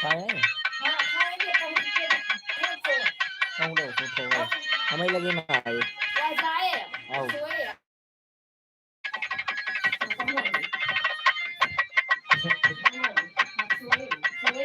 खाए हैं? हाँ खाएंगे पहुंच के कौन सो không đâu số thô rồi हम mấy lagi này वाईफाई है au सोए không ngủ không ngủ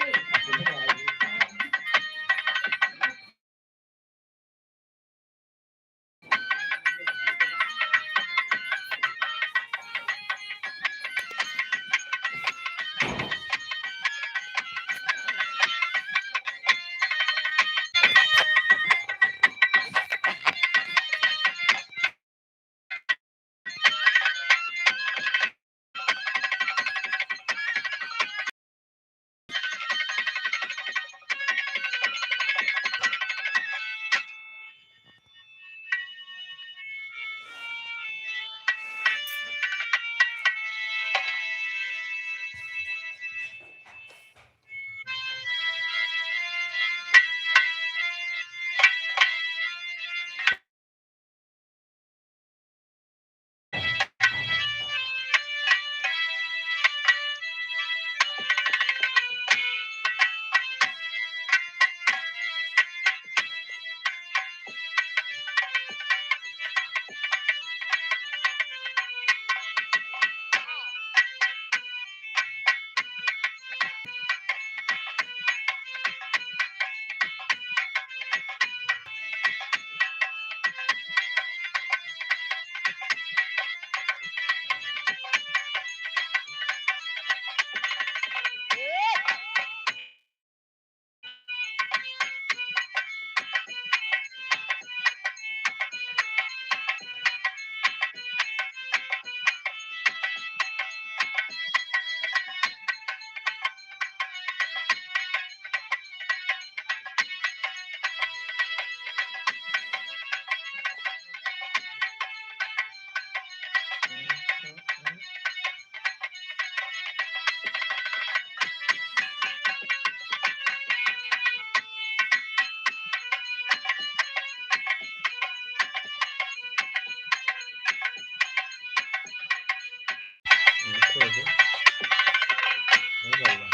mặc xuôi thôi chứ mấy vậy là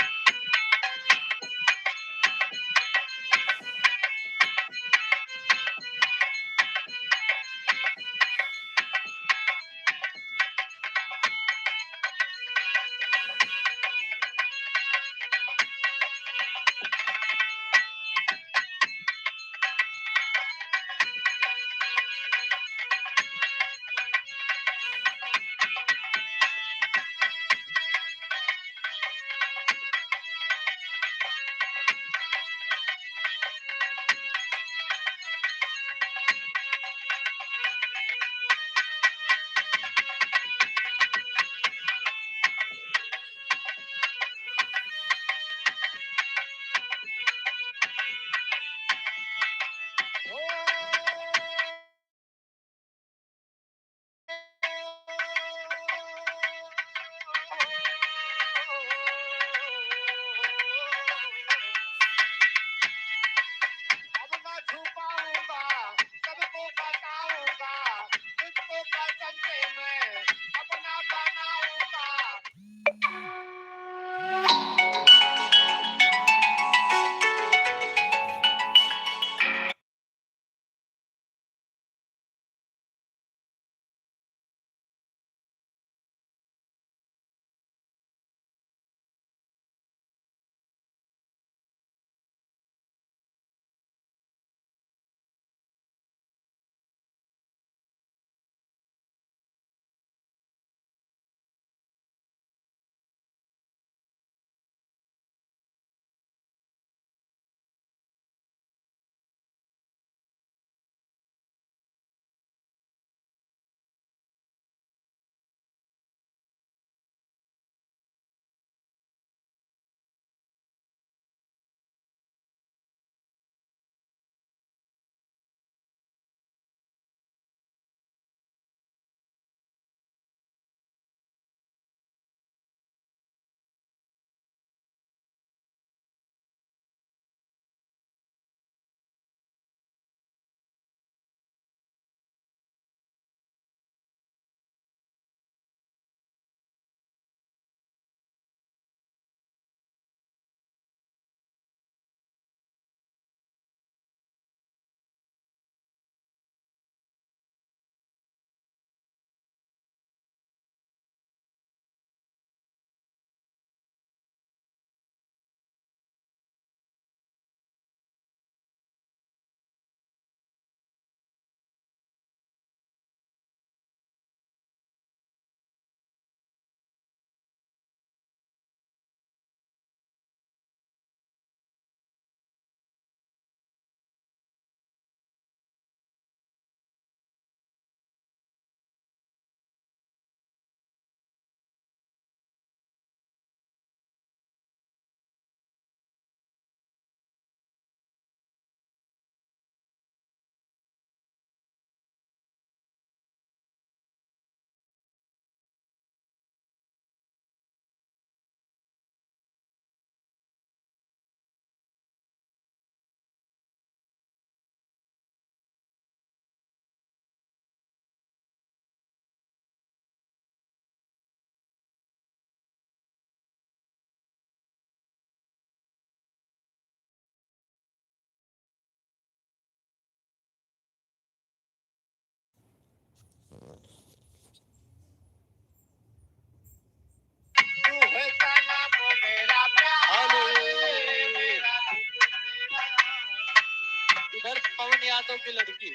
Yadav की लड़की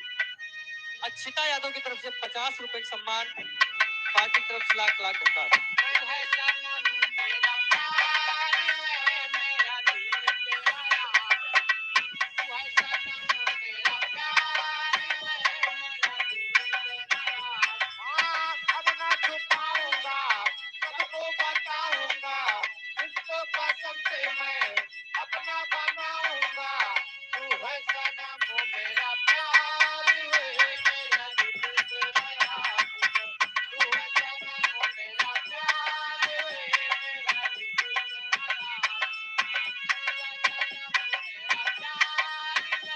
अक्षिता यादव की तरफ से 50 रुपए का सम्मान, पार्टी की तरफ से लाख लाख धन्यवाद। अब ना छुपाऊंगा, सबको बताऊंगा, इसको कसम से मैं अपना बनाऊंगा। तू है सनम मेरा प्यार, मेरा दिल तेरा, तू है सनम मेरा प्यार, मेरा दिल तेरा, तू है सनम मेरा प्यार, मेरा दिल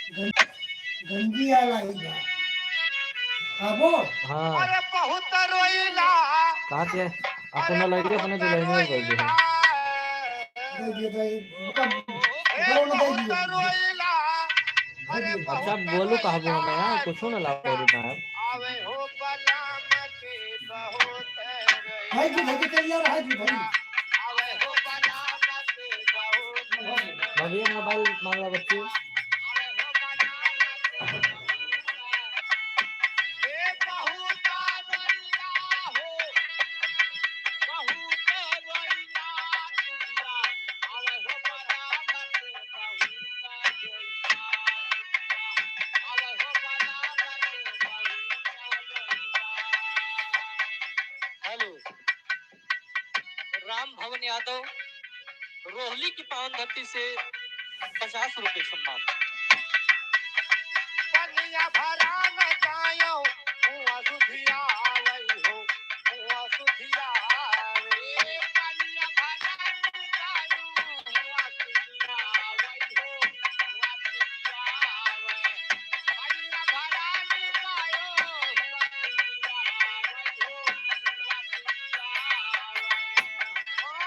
तेरा। गंदी आला इधर खाबो हाँ अरे बहुत रोइला कहाँ थे अपन लड़के अपने दुल्हन में कर दे दे दिए तो करो ना दे दिए दे दिए अच्छा बोलू कहाँ बो मैं यार कुछ ना ला बोलू ना यार आवे हो बलामती बहुत भाई की भाई चल यार हाथ भाई आवे हो बलामती बहुत भाभी मोबाइल मांग ला बच्ची ए बहुत रोइला हो बहुत रोइला दुनिया आवे हो बलामती बहुत रोइला आवे हो बलामती बहुत रोइला। हेलो राम भवन यादव रोहली की पावन धरती से 50 रुपए सम्मान। पनिया भरा में जायो हुआ सुधिया आवई हो हुआ सुधिया आवे पनिया भरा में जायो हुआ सुधिया आवई हो हुआ सुधिया आवे पनिया भरा में जायो हुआ सुधिया आवई हो हुआ सुधिया आवे आ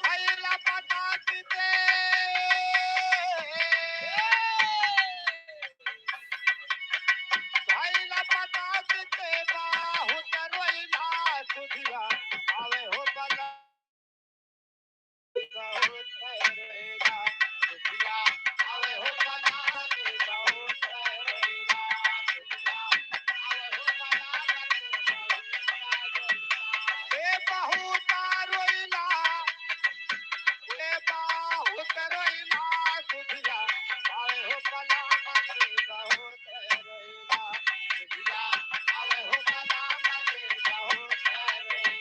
भैला पटाक दे भैला पटाक दे बहुत रोइला सुधिया आवे हो बला बहुत रोइला सुधिया आवे हो बला बहुत रोइला सुधिया आवे हो बला ए बहुत रोइला ए बहुत रोइला सुधिया आवे हो बला बहुत रोइला सुधिया आवे हो बला बहुत रोइला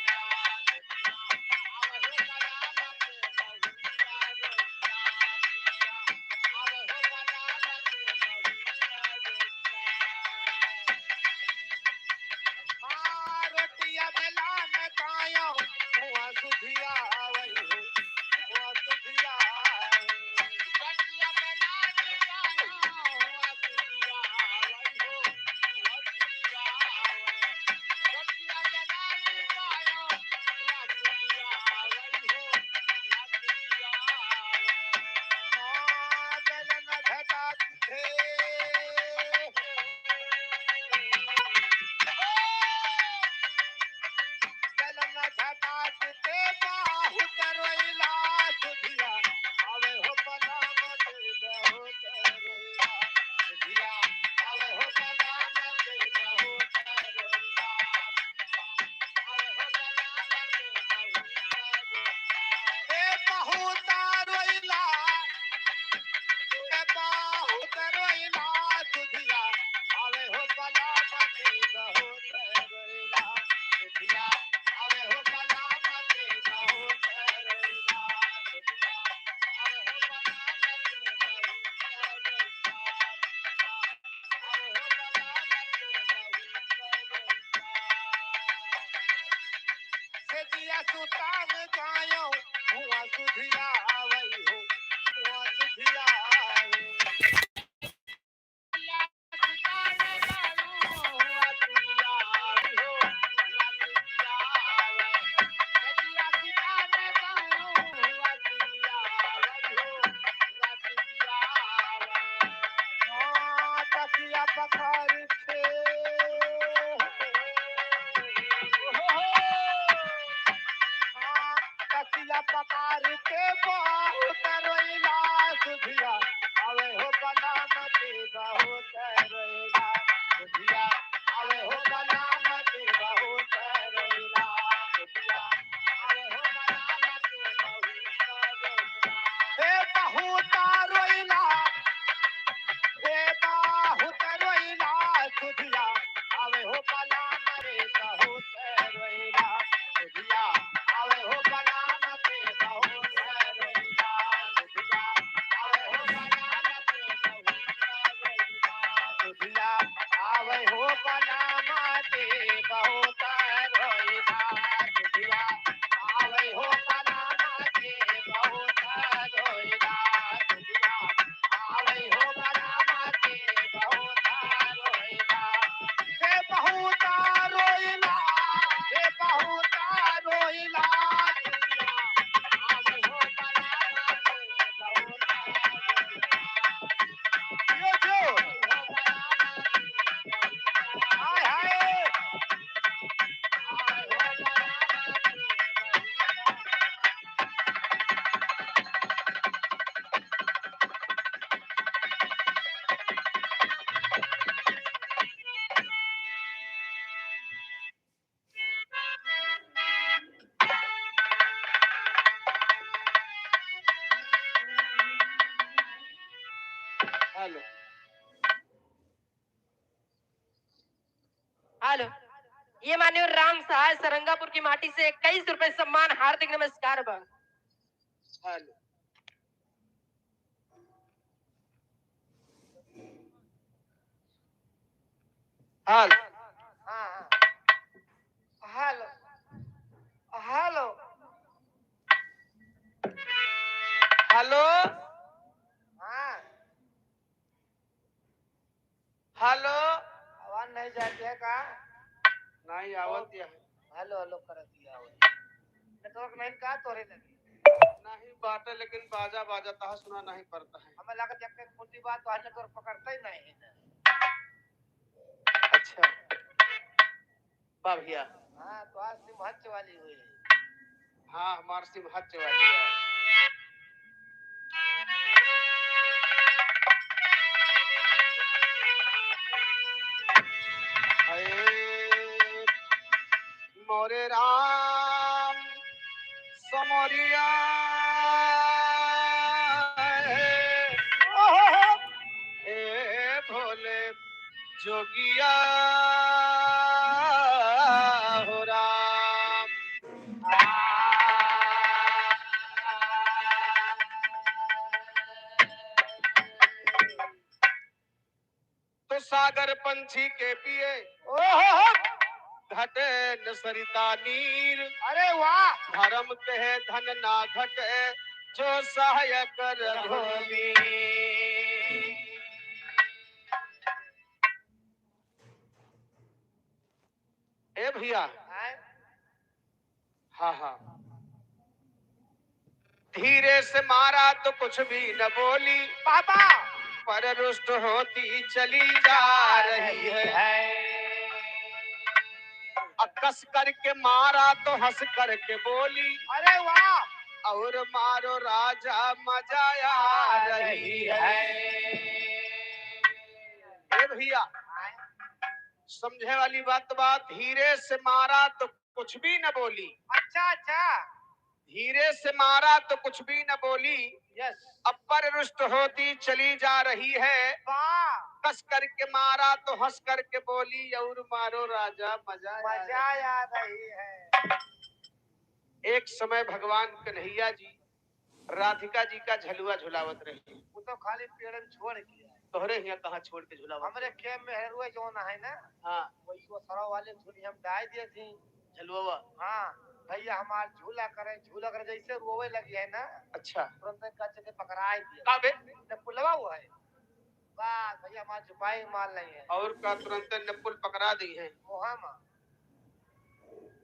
सुता में जायो हुआ सुधिया वही हो हुआ सुधिया पकार के बहुत रोइला सुधिया अवे हो बनामती बहुत रोइला सुधिया अवे हो बनामती बहुत रोइला सुधिया अवे हो बनामती बहुत रोइला हे बहुत रोइला सुधिया अवे हो बनामती बहुत रोइला सुधिया अवे हो बनामती बहुत रोइला सुधिया अवे हो बनामती बहुत रोइला सुधिया अवे हो बनामती बहुत रोइला सुधिया अवे हो बनामती बहुत रोइला सुधिया अवे हो बनामती बहुत रोइला हे बहुत रोइला हे बहुत रोइला अवे हो बनामती बहुत यो जो हाय हाय हेलो हेलो, ये माननीय राम सहाय सरंगापुर की माटी से 21 रुपए सम्मान, हार्दिक नमस्कार बा। हेलो हेलो हाँ हेलो हेलो हेलो हाँ हेलो आवाज नहीं जाती है का नहीं आवत है हेलो हेलो कर दिया नेटवर्क नहीं का तोरे लगी नहीं बात लेकिन बाजा बाजा ता सुना नहीं पड़ता है हमें लागत एक मोटी बात तो नेटवर्क पकड़ता ही नहीं है अच्छा बा भैया हाँ तो आज सिमहच वाली हुई हाँ हमार सिमहच वाली है मोरे राम समरिया ए भोले जोगिया हो राम तो सागर पंछी के पिए घटे न सरिता नीर अरे वाह धर्म कहे धन ना घटे जो सहायक रघुवीर ए भैया हाँ हाँ धीरे से मारा तो कुछ भी न बोली पापा पर रुष्ट होती चली जा रही है कस करके मारा तो हंस करके बोली अरे वाह और मारो राजा मजा आ रही है ए भैया समझे वाली बात धीरे से मारा तो कुछ भी न बोली अच्छा अच्छा धीरे से मारा तो कुछ भी न बोली यस अपर रुष्ट होती चली जा रही है वाह कस करके मारा तो हंस करके बोली और मारो राजा मजा आ रही है एक समय भगवान कन्हैया जी राधिका जी का झलुआ झुलावत रहे वो तो खाली पेड़न छोड़ के तोहरे यहाँ कहाँ छोड़ के झुलावत हमरे खेम में हेरुए जो ना है ना हाँ वही वो सरो वाले झुली हम डाल दिए थी झलुआ हाँ भैया हमार झूला करे जैसे रोवे लगी है ना। अच्छा तुरंत कच के पकड़ा दिया का बे ने पुलवा हुआ है। बस भैया हमार छुपाई माल नहीं है। और का तुरंत नपुल पकड़ा दी है। मोहमा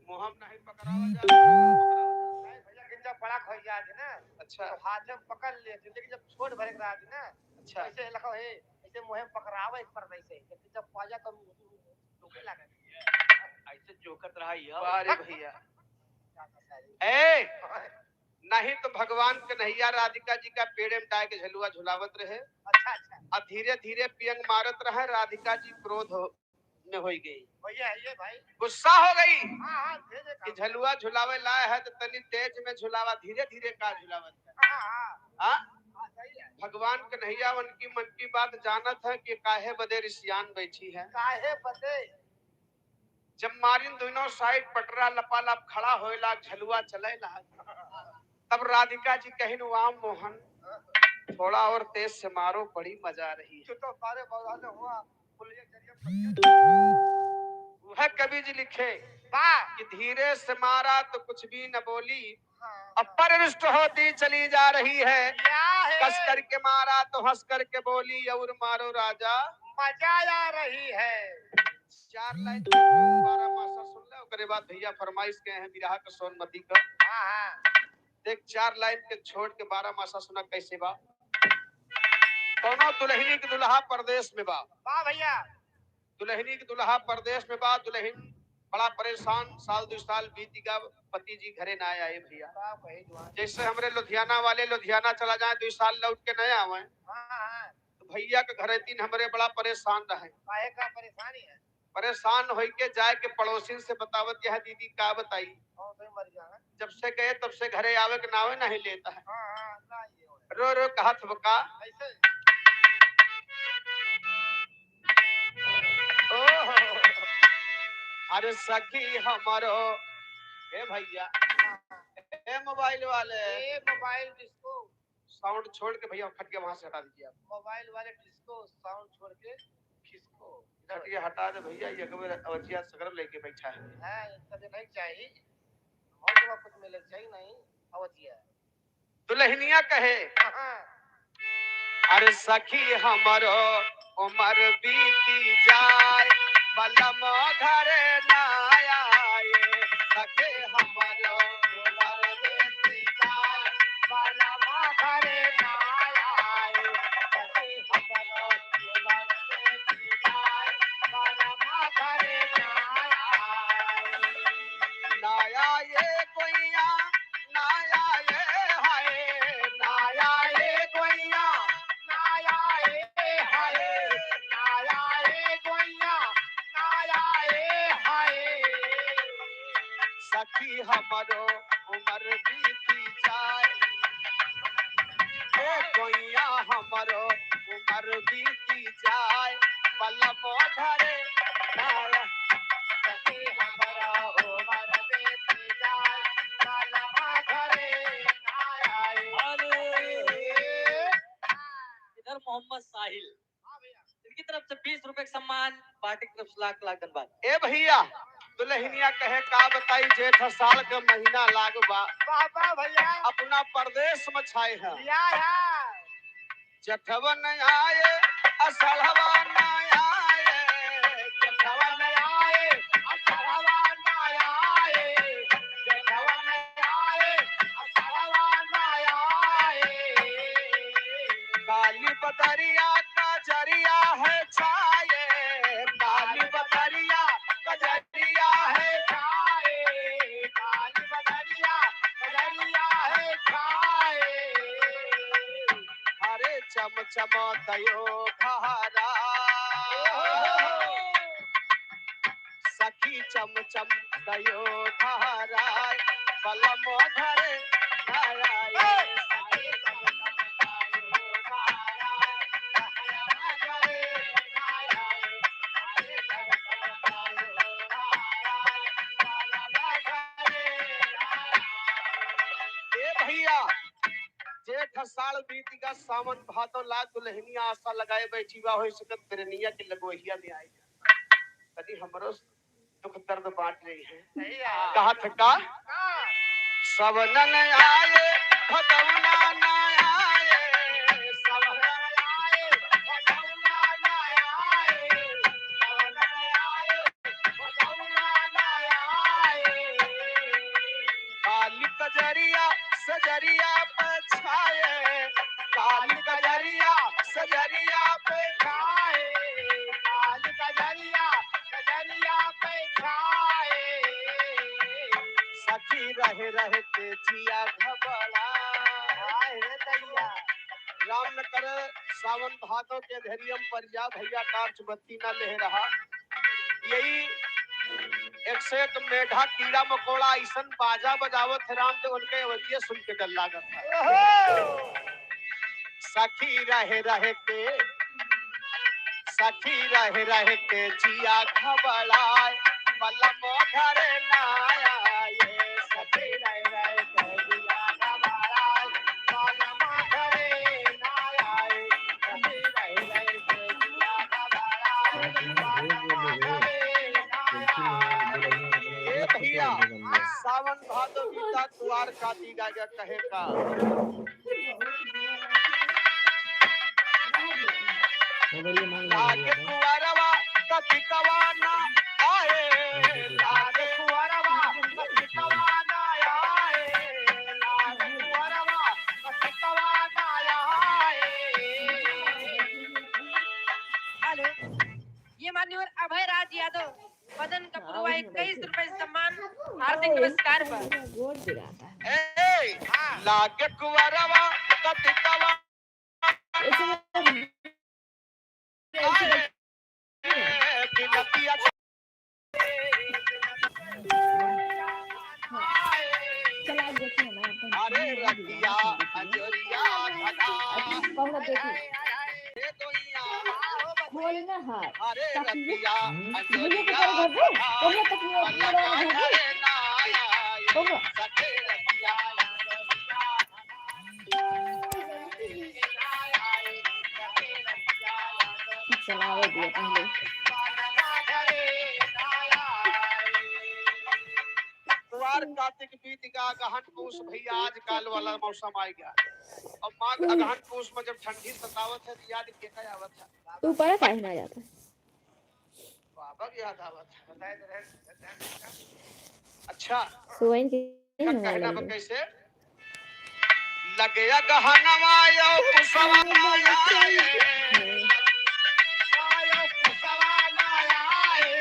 मोहम नहीं पकड़ावा जा नहीं भैया गिंजा बड़ा खोई जा ना। अच्छा तो हाथ में पकड़ ले लेकिन जब छोट भरे के रहा ना अच्छा ऐसे लखो है ऐसे मुहे पकड़ावे इस पर वैसे लेकिन जब पाजा तो टूके लगे ऐसे जोकत रहा है। अरे भैया ए नहीं तो भगवान कन्हैया राधिका जी का पेड़ में डाल के झलुआ झुलावत रहे। अच्छा अच्छा और धीरे धीरे पियंग मारत रहे। राधिका जी क्रोध में हो गई। भैया है ये भाई। गुस्सा हो गई हाँ हाँ भेजे कि झलुआ झुलावे लाए है तो तनी तेज में झुलावा धीरे धीरे का झुलावत है। हाँ हाँ हाँ हाँ सही है। भगवान कन्हैया उनकी मन की बात जानत है कि काहे बदे रिसियान बैठी है। काहे बदे जब मारिन दोनों साइड पटरा लपालप खड़ा होएला झलुआ चलेला तब राधिका जी कहिन वाम मोहन थोड़ा और तेज से मारो बड़ी मजा आ रही है। तो सारे बौला ने हुआ पुलिया जरिए वह कवि जी लिखे बा कि धीरे से मारा तो कुछ भी न बोली हाँ अपरिष्ट होती चली जा रही है। क्या है कस करके मारा तो हंस करके बोली और मारो राजा मजा आ रही है। 4 लाइन 12 मासा सुन ले ओकरे बाद भैया फरमाइश के हैं विरह के सोनमती का। हाँ हाँ देख 4 लाइन के छोड़ के 12 मासा सुना कैसे बा। कोनो दुल्हनी के दुल्हा परदेश में बा। बा भैया दुल्हनी के दुल्हा परदेश में बा। दुल्हन बड़ा परेशान साल 2 साल बीत गया पति जी घरे ना आए भैया। बा कहे जुआन जैसे हमरे लुधियाना वाले लुधियाना चला जाए 2 साल लौट के नया आवे हाँ हाँ तो भैया के घरे 3 हमरे बड़ा परेशान रहे। काहे का परेशानी है परेशान होई के जाए के पड़ोसिन से बतावत यह दीदी का बताई। और तो मर जाना। जब से गए तब से घरे आवे के नावे नहीं लेता है। हाँ हाँ ना ये हो रो रो कहत बका ऐसे अरे सखी हमारो हे भैया हे मोबाइल वाले ये मोबाइल डिस्को साउंड छोड़ के भैया खट के वहां से हटा दीजिए आप। मोबाइल वाले डिस्को साउंड छोड़ के खिसको खट के हटा दे भैया ये कबे अवचिया सगरम लेके बैठा है। है कदे नहीं चाहिए और तो कुछ मिले चाहिए नहीं अवधिया दुल्हनिया कहे हाँ अरे सखी हमारो उम्र बीती जाए बलम घरे ना आए। सखी हमारो उम्र बीती जाए बलम घरे ना आए। सखी हमारो उम्र बीती जाए बलम घरे ना आए। ना आए कोइया ना आए हाय ना आए कोइया ना आए हाय ना आए कोइया ना आए हाय। सखी हमारो उम्र बीती जाए ए कोइया हमारो उम्र बीती जाए पलम घरे ना आए। सखी हमारा उम्र बीती जाए पलम घरे ना आए। इधर मोहम्मद साहिल इनकी तरफ से 20 रुपए का सम्मान पार्टी की तरफ से लाख लाख धन्यवाद। ए भैया दुल्हनिया कहे का बताई जेठ साल का महीना लाग बा बाबा भैया अपना परदेश में छाए है। या जठवन आए असलवा न आए जठवन आए असलवा न आए जठवन आए असलवा न आए। काली बदरिया का जरिया है छाए काली बदरिया का जरिया है छाए काली बदरिया का जरिया है छाए। हरे चम चम दयो घारा सखी चम चम दयो घारा बलम घरे आए। सखी चम चम दयो घारा बलम घरे आए। हरे चम चम दयो घारा बलम घरे आए। ए भैया जेठ साल बीत गया सावन भादो ला दुल्हनिया आशा लगाए बैठी बा हो सकत बिरनिया के लगोहिया में आई कदी हमरो दुख दर्द बांट रही है। सही है। कहा था का सब नन आए भगवना न आए, सब नन आए भगवना न आए, सब नन आए भगवना न आए। काली कजरिया सजरिया पे छाए, काली कजरिया सजरिया पे छाए, काली कजरिया सजरिया पे छाए। सखी रहे रहे के जिया घबरा रे दैया। राम न कर सावन भादो के धैर्यम पर जा भैया टार्च बत्ती न ले रहा। यही एक से एक मेढा कीड़ा मकोड़ा ऐसन बाजा बजावत है राम देव उनके वजिए सुन के डर लागत है। सखी रहे रहे के सखी रहे रहे के जिया घबराए बलम घरे ना आए। सखी रहे रहे के जिया घबराए बलम घरे ना आए। सखी रहे रहे के जिया घबराए बलम घरे ना आए। ए भैया सावन भादो गीता द्वार काती गागा कहे का लागे कुंवरवा कतिकवा ना आए, लागे कुंवरवा कतिकवा ना आए, लागे कुंवरवा कतिकवा ना आए। हेलो, ये मान्यवर अभय राज यादव मदन कपूर 21 रुपए सम्मान हार्दिक नमस्कार पर। ए लागे कुंवरवा कतिकवा अरे रतिया अंजरिया खोलना है अरे ताकि रतिया मुझे तो तेरे घर पे तुमने तक नहीं घर पे होगा चलावे दिया पहले द्वार कार्तिक बीत गया गहन पूस भैया आजकल वाला मौसम आ गया। और माघ अगहन पूस में जब ठंडी सतावत है तो याद के का आवत है तू पड़ा काहे ना जाता बाबा की याद आवत है बताए तो रहे। अच्छा सोइन की कहना पर कैसे लगे गहनवा यो पुसवा आए आयो पुसवा आए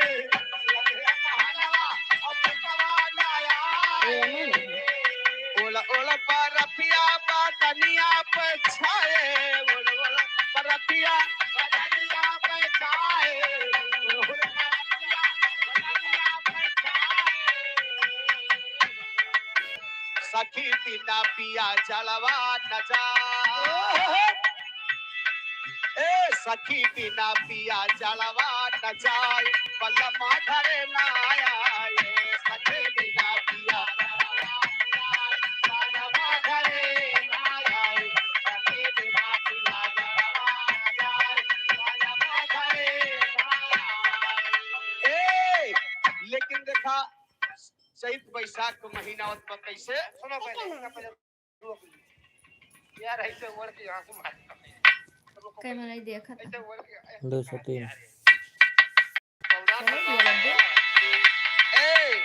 लगे गहनवा और पुसवा आए। ओला ओला परफिया बदनिया पे छाए, ओला ओला परफिया बदनिया पे छाए, ओला परफिया बदनिया पे छाए। सखी बिना पिया जलवा न जाए, ए सखी बिना पिया जलवा न जाए बलमा घरे ना आए। सखी बिना पिया बलमा घरे ना आए, सखी बिना पिया जलवा न जाए बलमा घरे ना आए। ए लेकिन देखा चैत बैसाख के महीना होत पर कैसे सुनो पहले यार ऐसे वर्ड के यहां से मार कहीं मैंने देखा था ऐसे वर्ड के 203 ए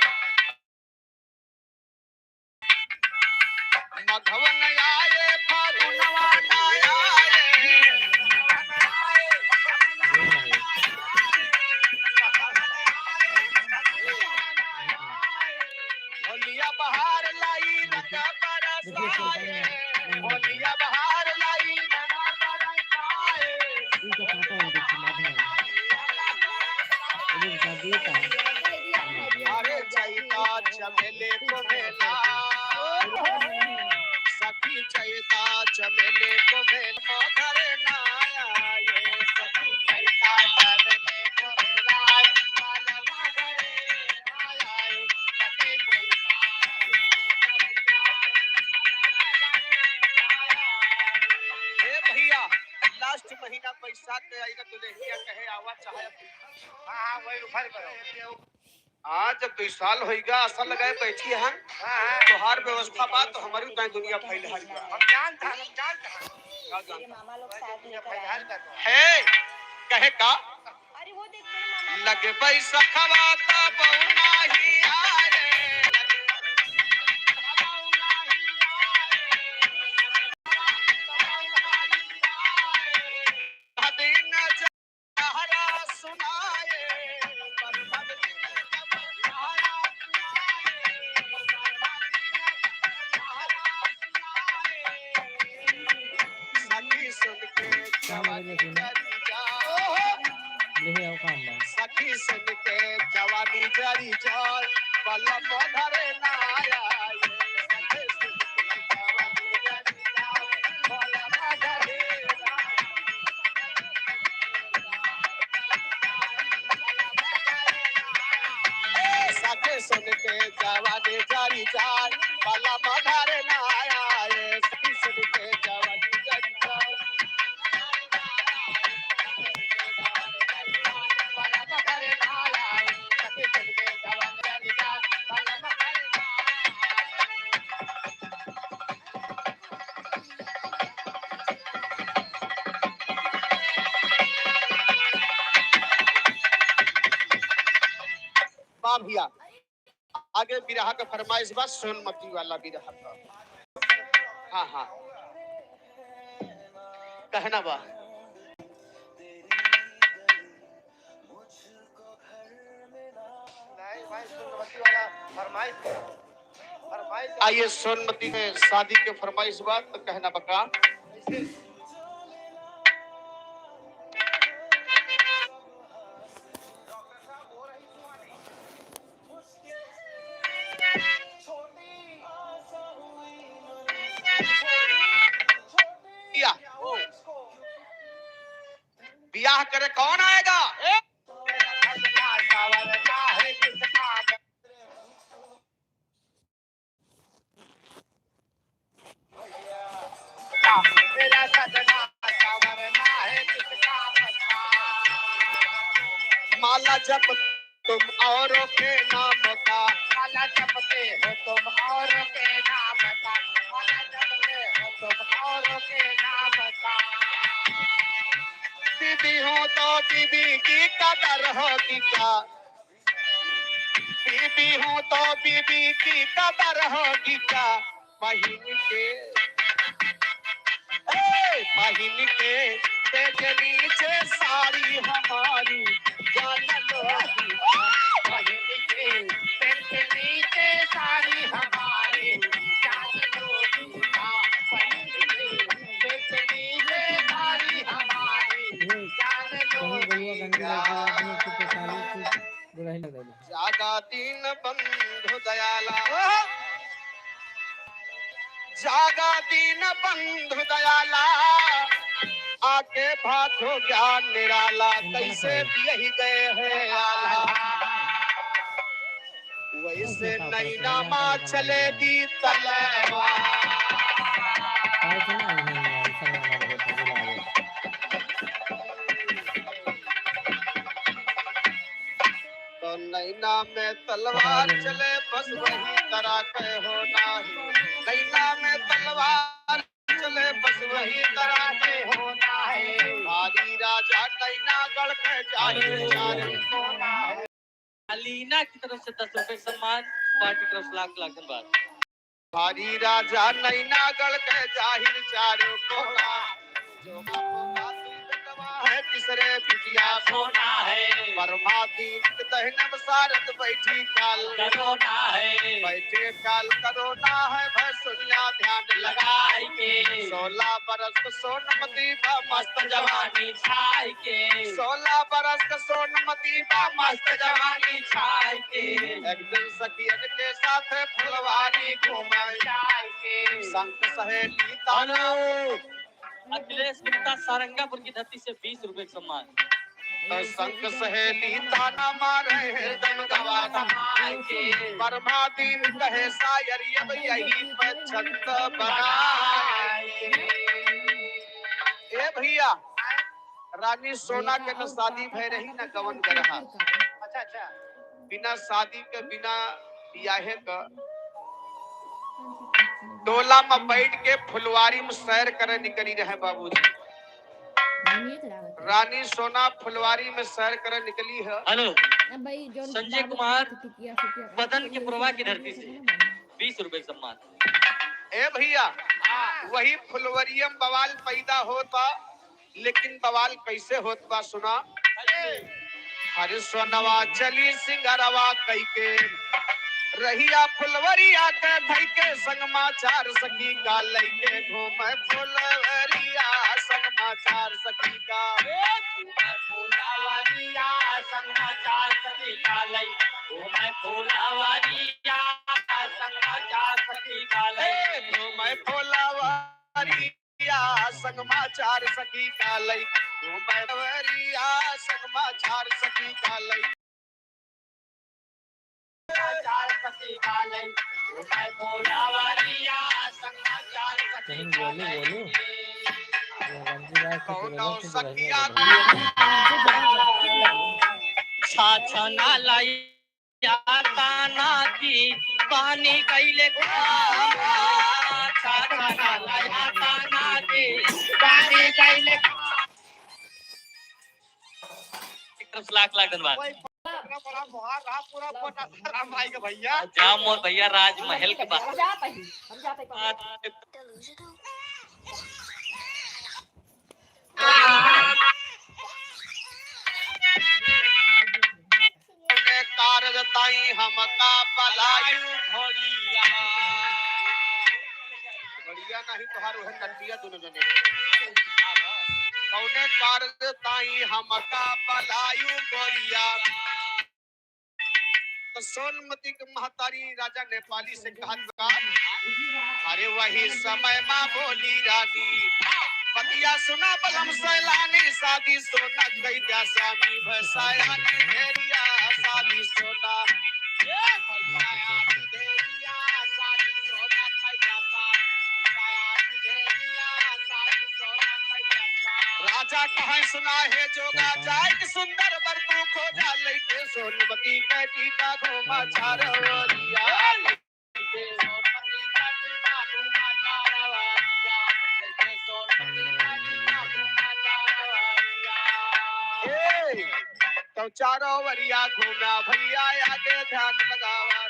मघवन आए फागुनवा होलिया बहार लाई रंग बरसाए, होलिया बहार लाई रंग बरसाए। इनका खाता है इनका समाधान इनका शादी का अरे चैता चमेले को मेला सखी चैता चमेले को मेला घरे ना आए। सखी चैता चमेले को मेला मालवा घरे ना आए। सखी चैता ए भैया लास्ट महीना बैसाख के आएगा तो लेहिया कहे आवा चाहे हां वही उफार करो आज जब 2 साल होइगा असल लगाए बैठी है तो हर व्यवस्था बात तो हमारी तो दुनिया फैल है हम जानता तेरे मामा लोग साथ लेकर आए हैं। है कहे का अरे वो देख तेरे मामा लगे पैसा खवाता बहुना ही आए दिन जहरा सुनाए सखी सुन के जवानी जरी जाए ले आओ काम ना सखी सुन के जवानी जरी जाए पलम धरे ना आया सखी सुन के जवानी जरी जाए पलम धरे सखी सुन के जवानी जरी जाए पलम धरे ना आया सखी सुन के जवानी जरी जाए वाह भैया आगे बिरहा का फरमाइश बा सोनमती वाला बिरहा का हाँ हाँ कहना बा नहीं भाई सोनमती वाला फरमाइश आइए सोनमती में शादी के फरमाइश बात तो कहना बका ब्याह करे कौन आएगा मेरा सजना संवरना है किसका पता माला जप तुम औरों के नाम का माला जपते हो तुम और के नाम का माला जपते हो तुम और के नाम का बीबी हो तो बीबी की कदर होगी क्या बीबी हो तो बीबी की कदर होगी क्या बहिन के बहिन के पेट नीचे साड़ी हमारी जान लोगी बहिन के पेट नीचे साड़ी हमारी जान लोगी बहिन के पेट नीचे साड़ी हमारी जान कहीं गलुआ लोगी गंदी लग अपने कुछ 40 बुराई लग रही जागा दीन बंधु दयाला जागा दीन बंधु दयाला आके भागो ज्ञान निराला कैसे यही गए हैं आला वैसे नैना माँ चलेगी तलवार काय सुना नहीं यार सलाना बहुत बुला रहे तो नैना में तलवार चले बस वही तरह के होना ही नैना में तलवार चले बस वही तरह के होना है भारी राजा नैना गढ़ के जाहि चारे होना है अलीना की तरफ से 10 रुपए सम्मान पार्टी की तरफ से लाख धन्यवाद भारी राजा नैना गढ़ के जाहिर चारों कोना जो बाबा है तीसरे बिटिया सोना है परमादीन दहनम सारद बैठी काल करोना है बैठे काल करोना है भय सुनिया ध्यान लगाई के 16 बरस सोनमती बा मस्त जवानी छाई के 16 बरस सोनमती बा मस्त जवानी छाई के एक दिन सखियन के साथ फुलवारी घूमे छाई के संग सहेली ताना अखिलेश गुप्ता सारंगापुर की धरती से 20 रुपए सम्मान संग सहेली ताना मारे हृदय गवाना परमादीन कहे शायर अब यही पे छंद बनाए ए भैया रानी सोना के न शादी भय रही न गवन करहा अच्छा अच्छा बिना शादी के बिना ब्याहे का डोला में बैठ के फुलवारी में सैर करे निकली रहे बाबूजी। रानी सोना फुलवारी में सैर करे निकली है। हेलो, अब भाई जो संजय कुमार, बदन के प्रवाह की धरती से 20 रुपए सम्मान। ए भैया, वही फुलवरियम बवाल पैदा होता, लेकिन बवाल कैसे होत बा सुना। हरे सोनवा चली सिंगरवा कई के रहिया फुलवरिया के धई के संगमा चार सखी का लइके घूमे फुलवरिया संगमा चार सखी का फुलवरिया संगमा चार सखी का लई घूमे फुलवरिया संगमा चार सखी का लई घूमे फुलवरिया संगमा चार सखी का लई घूमे फुलवरिया संगमा चार सखी का लई चार सखी का लई घूमे फुलवरिया संगमा चार सखी का लई कौनो सखिया छाछना लाया ताना की पानी कैले छाछना लाया ताना की पानी कैले। 1 लाख धन्यवाद। भैया जाम और भैया राजमहल के बाहर हम जाते कारजताई हमका पलायू भोलिया बढ़िया नहीं तोहार वह कंटिया दोनों जने कौने कारजताई हमका पलायू गोरिया। तो सोनमती के महतारी राजा नेपाली से कहा, अरे वही समय माँ बोली रानी पतिया सुना बलम सैलानी शादी सोना कई दिया स्वामी भसायानी घेरिया शादी सोना घेरिया शादी सोना कई दिया स्वामी घेरिया शादी सोना कई दिया। राजा कहाँ सुना है जोगा जाए कि सुंदर बरतू खोजा लेके सोनमती के टीका घूमा चारोरिया तो चारों वरिया घूमा भैया आगे ध्यान लगावा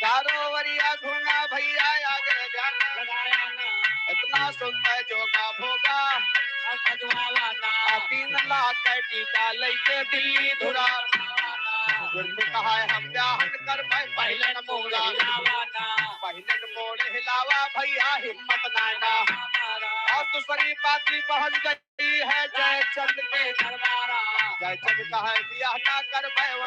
चारों वरिया घूमा भैया आगे ध्यान लगाया ना इतना सुनता है जोगा भोगा 3 लाख का टीका लेके दिल्ली धुरा कहा है हम ब्याहन कर पहले न मोड़ा पहले न मोड़ हिलावा भैया हिम्मत नाना और दूसरी पात्री पहुंच गई है जयचंद के दरबारा। जयचंद कहा है ब्याह ना कर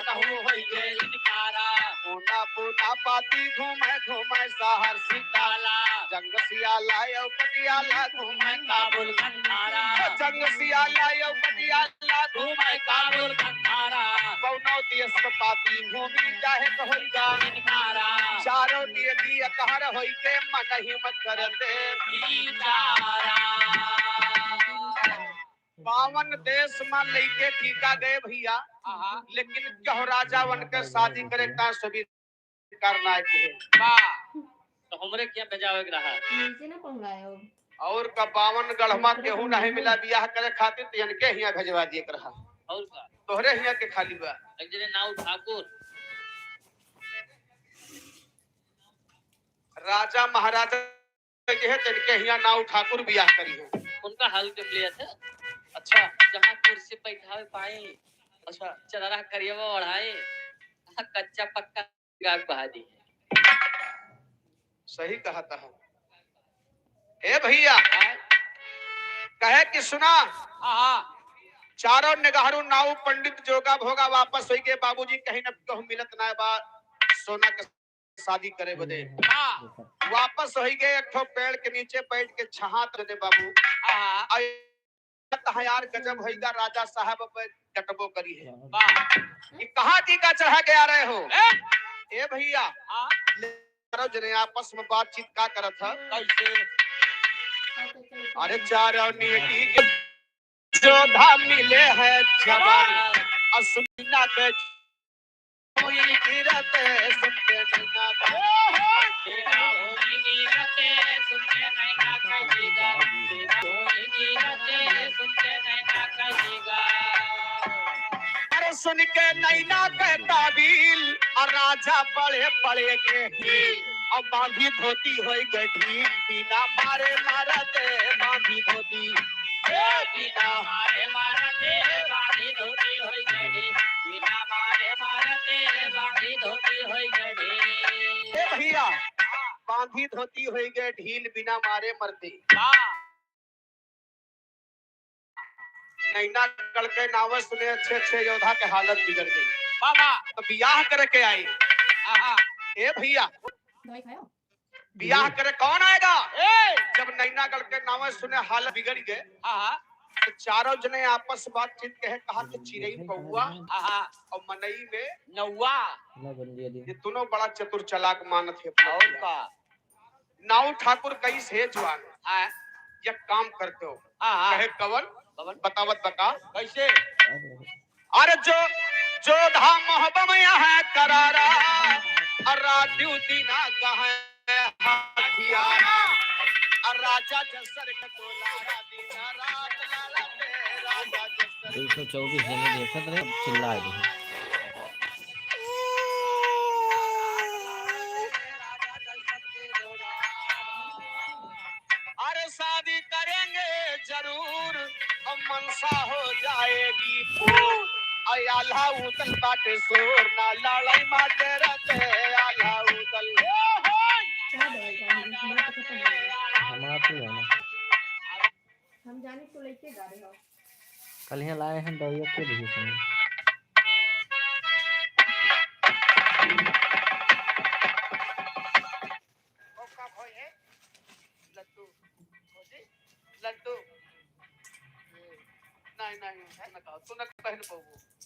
हो गए इनकारा पूना पूना पाती घूमे घूमे सहर सिताला जंग सियाला यो पटियाला घूमे काबुल खंडारा जंग सियाला यो पटियाला घूमे काबुल खंडारा कौनो देश पाती घूमी चाहे तो होइगा इनकारा चारों नियति कहर होई के मन ही मत करते बिचारा। 52 देश में लेके टीका गए भैया लेकिन कहो राजा वन के शादी करे का स्वीकार ना किए तो हमरे क्या बजावे रहा नीचे ना पंगायो और का 52 गढ़मा केहू नहीं मिला बियाह करे खातिर तो इनके हिया भेजवा दिए रहा और का तोहरे हिया के खाली बा एक जने नाव ठाकुर राजा महाराजा के है तिनके हिया नाव ठाकुर बियाह करी है उनका हाल के प्लेयर थे। अच्छा जहाँ कुर्सी बैठावे पाए अच्छा चदरा करिएवा ओढ़ाए कच्चा पक्का गाग बहा दी सही कहा था ए भैया कहे कि सुना चारों निगाहरू नाव पंडित जोगा भोगा वापस होई के बाबूजी कहीं न कहूं मिलत ना बा सोना के शादी करे बदे वापस होई गए एक ठो पेड़ के नीचे बैठ के छहात दे बाबू यार गजब होइगा राजा साहब डटबो करी है ये कहां टीका चढ़ा के आ रहे हो ए भैया जने आपस में बातचीत का करत था कैसे अरे चारों नीति के जोधा मिले हैं जवान असुना के कोई गिरते सुनते नैना तेरा होली गिरते सुनते नैना कहेगा, तेरा होली गिरते सुनते नैना कहेगा। अरे सुन के नैना के ताबील और राजा बड़े बड़े के और बांधी धोती होई गठी बिना मारे मारते बांधी धोती बिना मारे मारते बांधी धोती होई गड़ी, बिना मारे मारते बांधी धोती होई गड़ी। ए भैया बांधी धोती होई गए ढील बिना मारे मरते नैना गढ़ के नाव सुने अच्छे अच्छे योद्धा के हालत बिगड़ गई बाबा तो बियाह करके आई ए भैया दवाई खाया बियाह करे कौन आएगा ए जब नैना गढ़ के नाव सुने हालत बिगड़ गए तो चारों जने आपस बातचीत कहे कहा कि चिड़ई पौआ और मनई में नौवा ना बन दिया दिन ये दोनों बड़ा चतुर चालाक मानत है और का नाऊ ठाकुर कई से जवान ये काम करते हो कहे कवन बतावत बका कैसे अरे जो धाम मोहब्बत में है करारा और राजू दीना गहे हथियारा और राजा जसर के तोलारा दीना रात लाला ते राजा जसर 124 जने देखत रहे चिल्लाए रहे अरे शादी करेंगे जरूर और मनसा हो जाएगी पूर आल्हा उदल बाटे सोर ना लड़ाई माटे रहते आल्हा उदल क्या दवाई खाया बात तो खत्म हो गई हम आप ही है ना हम जाने को लेके जा रहे हो कल यहाँ लाए हैं दवाइयाँ के भी समय लड्डू नहीं तू न पहन पाऊ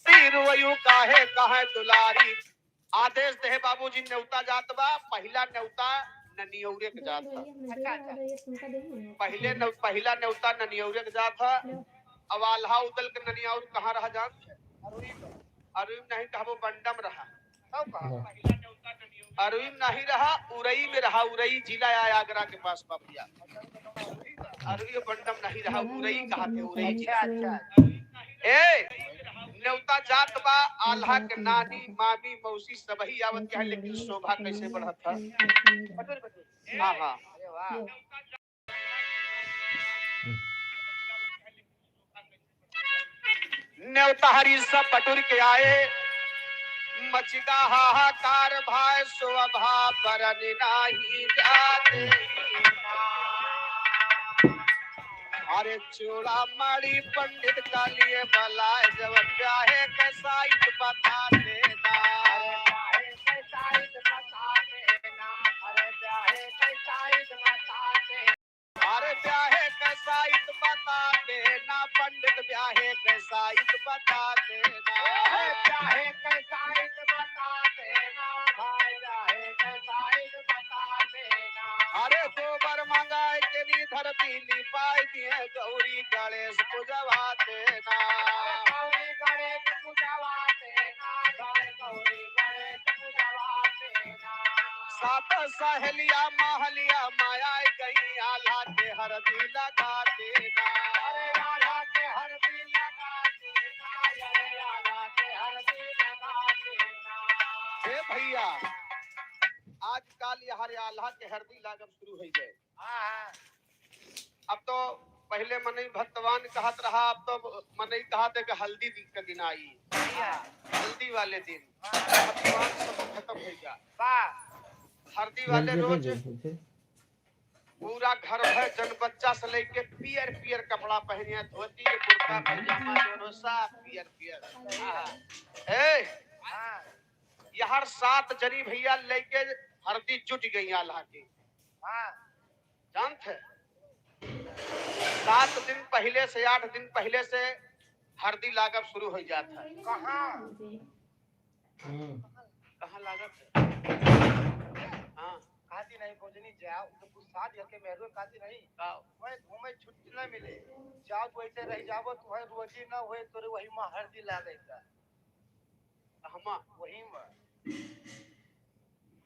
तीर वयु काहे दुलारी आदेश दे बाबूजी नेवता जात बा पहला नेवता ननियौरे के जात था पहला नेवता ननियौरे के जात था अब आल्हा उदल के ननियौर कहाँ रहा जान अरुण नहीं कहबो बंडम रहा अरुण नहीं रहा उरई में रहा उरई जिला आगरा के पास बाबूया अरुण बंडम नहीं रहा उरई कहा थे उरई ए नेवता जात बा आल्हा के नानी मामी मौसी सबही आवत है लेकिन शोभा कैसे बढ़त था हां हां नेवता हरी सब बटुर के आए मचिका हाहाकार भाई शोभा परन नाही जाते अरे चूड़ा माड़ी पंडित का लिए भलाए जब चाहे कैसा इत बता देना अरे चाहे कैसा इत बता देना अरे चाहे कैसा इत बता देना अरे चाहे कैसा इत बता देना पंडित ब्याहे कैसा इत बता देना चाहे कैसा इत बता देना भाई चाहे कैसा इत बता देना अरे गोबर मंगाए के नी धरती लिपाई दिए गौरी गणेश पूजवा देना गौरी गणेश पूजवा देना गौरी गणेश पूजवा देना सात सहेलिया महलिया माया गई आल्हा के हरदी लगा देना अरे आल्हा के हरदी लगा देना अरे आल्हा के हरदी लगा देना हे भैया आजकल यहाँ आल्हा के हरदी लागब शुरू हो गए अब तो पहले मनई भक्तवान कहत रहा अब तो मनई कहते कि हल्दी का दिन आई हल्दी वाले दिन भक्तवान सब खत्म हो गया हल्दी वाले रोज पूरा घर है जन बच्चा से लेके पियर पियर कपड़ा पहने धोती कुर्ता पजामा दोनों साफ पियर पियर यहाँ 7 जनी भैया लेके हरदी जुट गई आल्हा की जानते 7 दिन पहले से 8 दिन पहले से हरदी लागत शुरू हो जाता है कहाँ लागत है हाँ काती नहीं खोजनी जाओ तो कुछ साथ यके मेरे काती नहीं वही घूमे छुट्टी न मिले जाओ तो ऐसे रह जाओ तो है रोजी ना होए तो वही में हरदी लागेगा हम वही में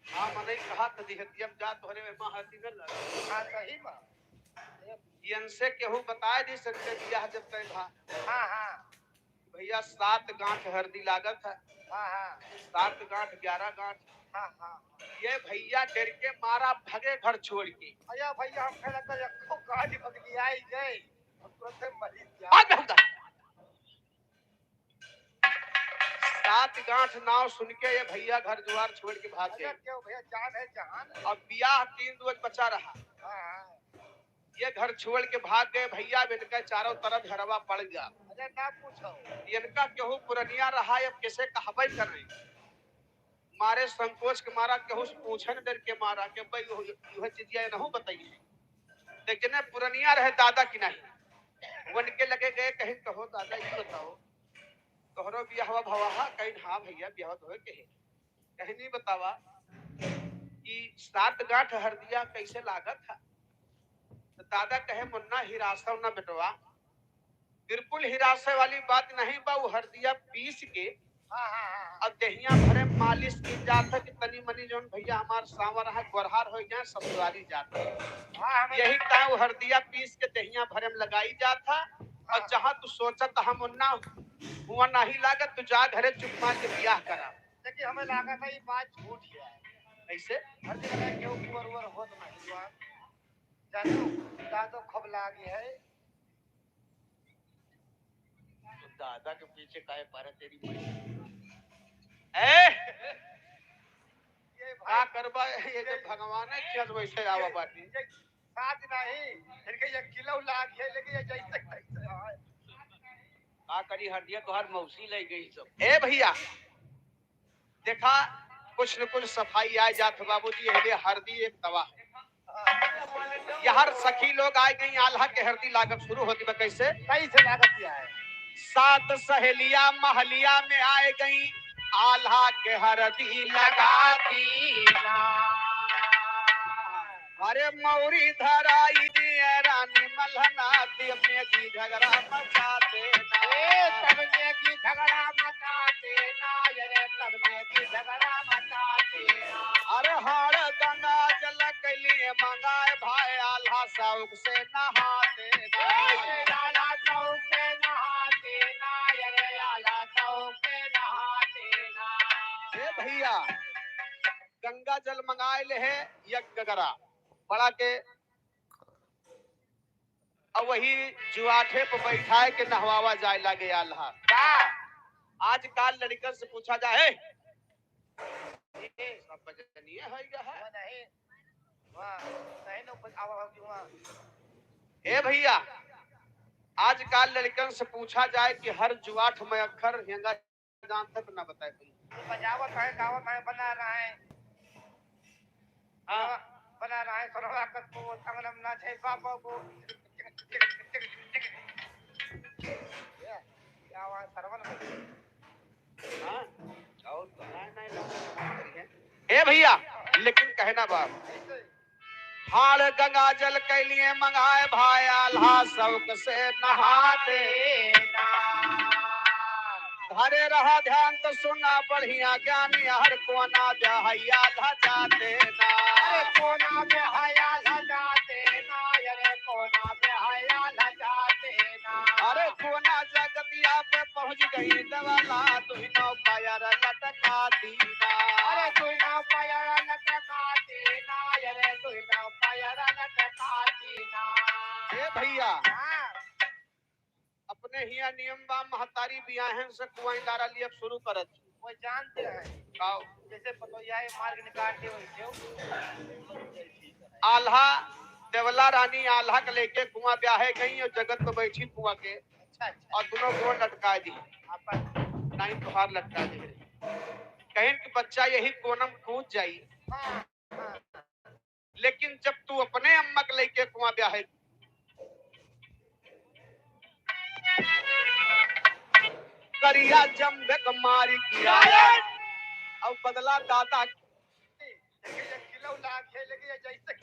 हाँ मने कहा तो दिहतियम जा तोहरे में मां हती न लग। हाँ सही बा। इनसे केहू बताए दी सकते बियाह जब तय भा हाँ हाँ भैया 7 गांठ हरदी लागत है। हाँ हाँ 7 गांठ 11 गांठ हाँ हाँ। ये भैया डर के मारा भगे घर छोड़ के। अया भैया हम खेला कर रखो गाड़ी पकड़ी आई गए हम तुरंत मरी जा। आ जा 7 गांठ नाव सुन के ये भैया घर द्वार छोड़ के भाग अरे गए। क्यों भैया जान है जहान। अब बियाह 3 रोज बचा रहा। हाँ हाँ। ये घर छोड़ के भाग गए भैया इनका चारों तरफ घरवा पड़ गया। अरे ना पूछो। इनका केहू पुरनिया रहा अब कैसे कहबई कर रहे मारे संकोच के मारा केहू पूछन डर के मारा के भाई यह चीज ये नहीं बताइए लेकिन पुरनिया रहे दादा की नहीं वन के लगे गए कहीं कहो दादा ये बताओ तोहरो बियाह भवा कहीं हाँ भैया बियाह तो है कहीं नहीं बतावा कि 7 गांठ हरदिया कैसे लागत है तो दादा कहे मुन्ना हिरासव ना बेटवा बिल्कुल हिरासे वाली बात नहीं बा वो हरदिया पीस के हाँ हाँ हाँ। अब दहिया भरे मालिश की जात है कि तनी मनी जोन भैया हमार सांवर है गोरहार हो जाए ससुराली जाता हाँ हमें यही का वो हरदिया पीस के दहिया भरे में लगाई जाता और जहाँ तू सोचत हम मुन्ना हुआ नहीं लागत तू जा घरे चुप मार के बियाह करा लेकिन हमें लगा था ये बात झूठ है। ऐसे हर जगह क्यों कुंवर हो तो नहीं हुआ। जानू दादो खब लागी है। तो दादा के पीछे काहे पारे तेरी मई ए ये का भाई करबा ये जो भगवान है क्या वैसे आवा बाटी ये साथ नहीं इनके ये किलो लागी है लेकिन ये जैसे कैसे है। का करी हरदिया तोहार मौसी ले गई सब। ए भैया देखा कुछ न कुछ सफाई आ जात बाबूजी ये हरदी एक दवा है ये हर सखी लोग आ गई आल्हा के हरदी लागत शुरू होती बा कैसे कैसे लागत किया है। 7 सहेलियां महलिया में आए गई आल्हा के हरदी लगाती अरे मौरी धराई दिए रानी मलहनाती अपने की झगड़ा मचाते ए सबने की झगड़ा मचाते ना ये सबने की झगड़ा मचाते ना। अरे हाड़ गंगा जल कैलिए मंगाए भाई आल्हा सौक से नहाते ये लाला चौक पे नहाते ना ये लाला चौक पे नहाते ना। ए भैया गंगा जल मंगाए ले है यज्ञ गगरा बड़ा के अब वही जुआठे पर बैठाए के नहवावा जाए लगे आल्हा आजकल लड़कन से पूछा जाए सब बजनिए है क्या है वो नहीं वाह नहीं नो कुछ आवाज क्यों। ए भैया आजकल लड़कन से पूछा जाए कि हर जुआठ में अक्षर हेंगा जान तक ना बताए कोई बजावत है गावत है बना रहा है। हाँ बना रहा है सरवा का को अंगनम ना छे बाबा को क्या आवाज सरवन हाँ और बनाए नहीं लगता ए भैया लेकिन कहना बाप ऐसे हाड़ गंगा जल के लिए मंगाए भाई आल्हा सौक से नहाते हरे रहा ध्यान तो सुनना बढ़िया ज्ञानी हर कोना जहैया ला जाते ना अरे कोना में हया लगाते ना अरे कोना में हया लगाते ना। अरे कोना जगतिया पे पहुंच गई दवाला तुहिनो पायर लटकाती ना अरे तू ना पायर लटकाती ना अरे तू ना पायर लटकाती ना। ए भैया हाँ अपने हिया नियम बा महतारी बियाहन से कुआई लारा लिए शुरू करत वो जानते हैं काओ जैसे पतोया है मार्ग निकालते हो आल्हा देवला रानी आल्हा के लेके कुआं ब्याहे गई और जगत पे बैठी कुआं के अच्छा अच्छा और दोनों गोड़ लटका दी आपन नहीं तुहार लटका दी कहीं कि बच्चा यही कोनम कूद जाई हाँ हाँ लेकिन जब तू अपने अम्मा के लेके कुआं ब्याहे करिया जम्बे मारी किया अब बदला दादा ये किलो लाख है लेकिन ये जैसे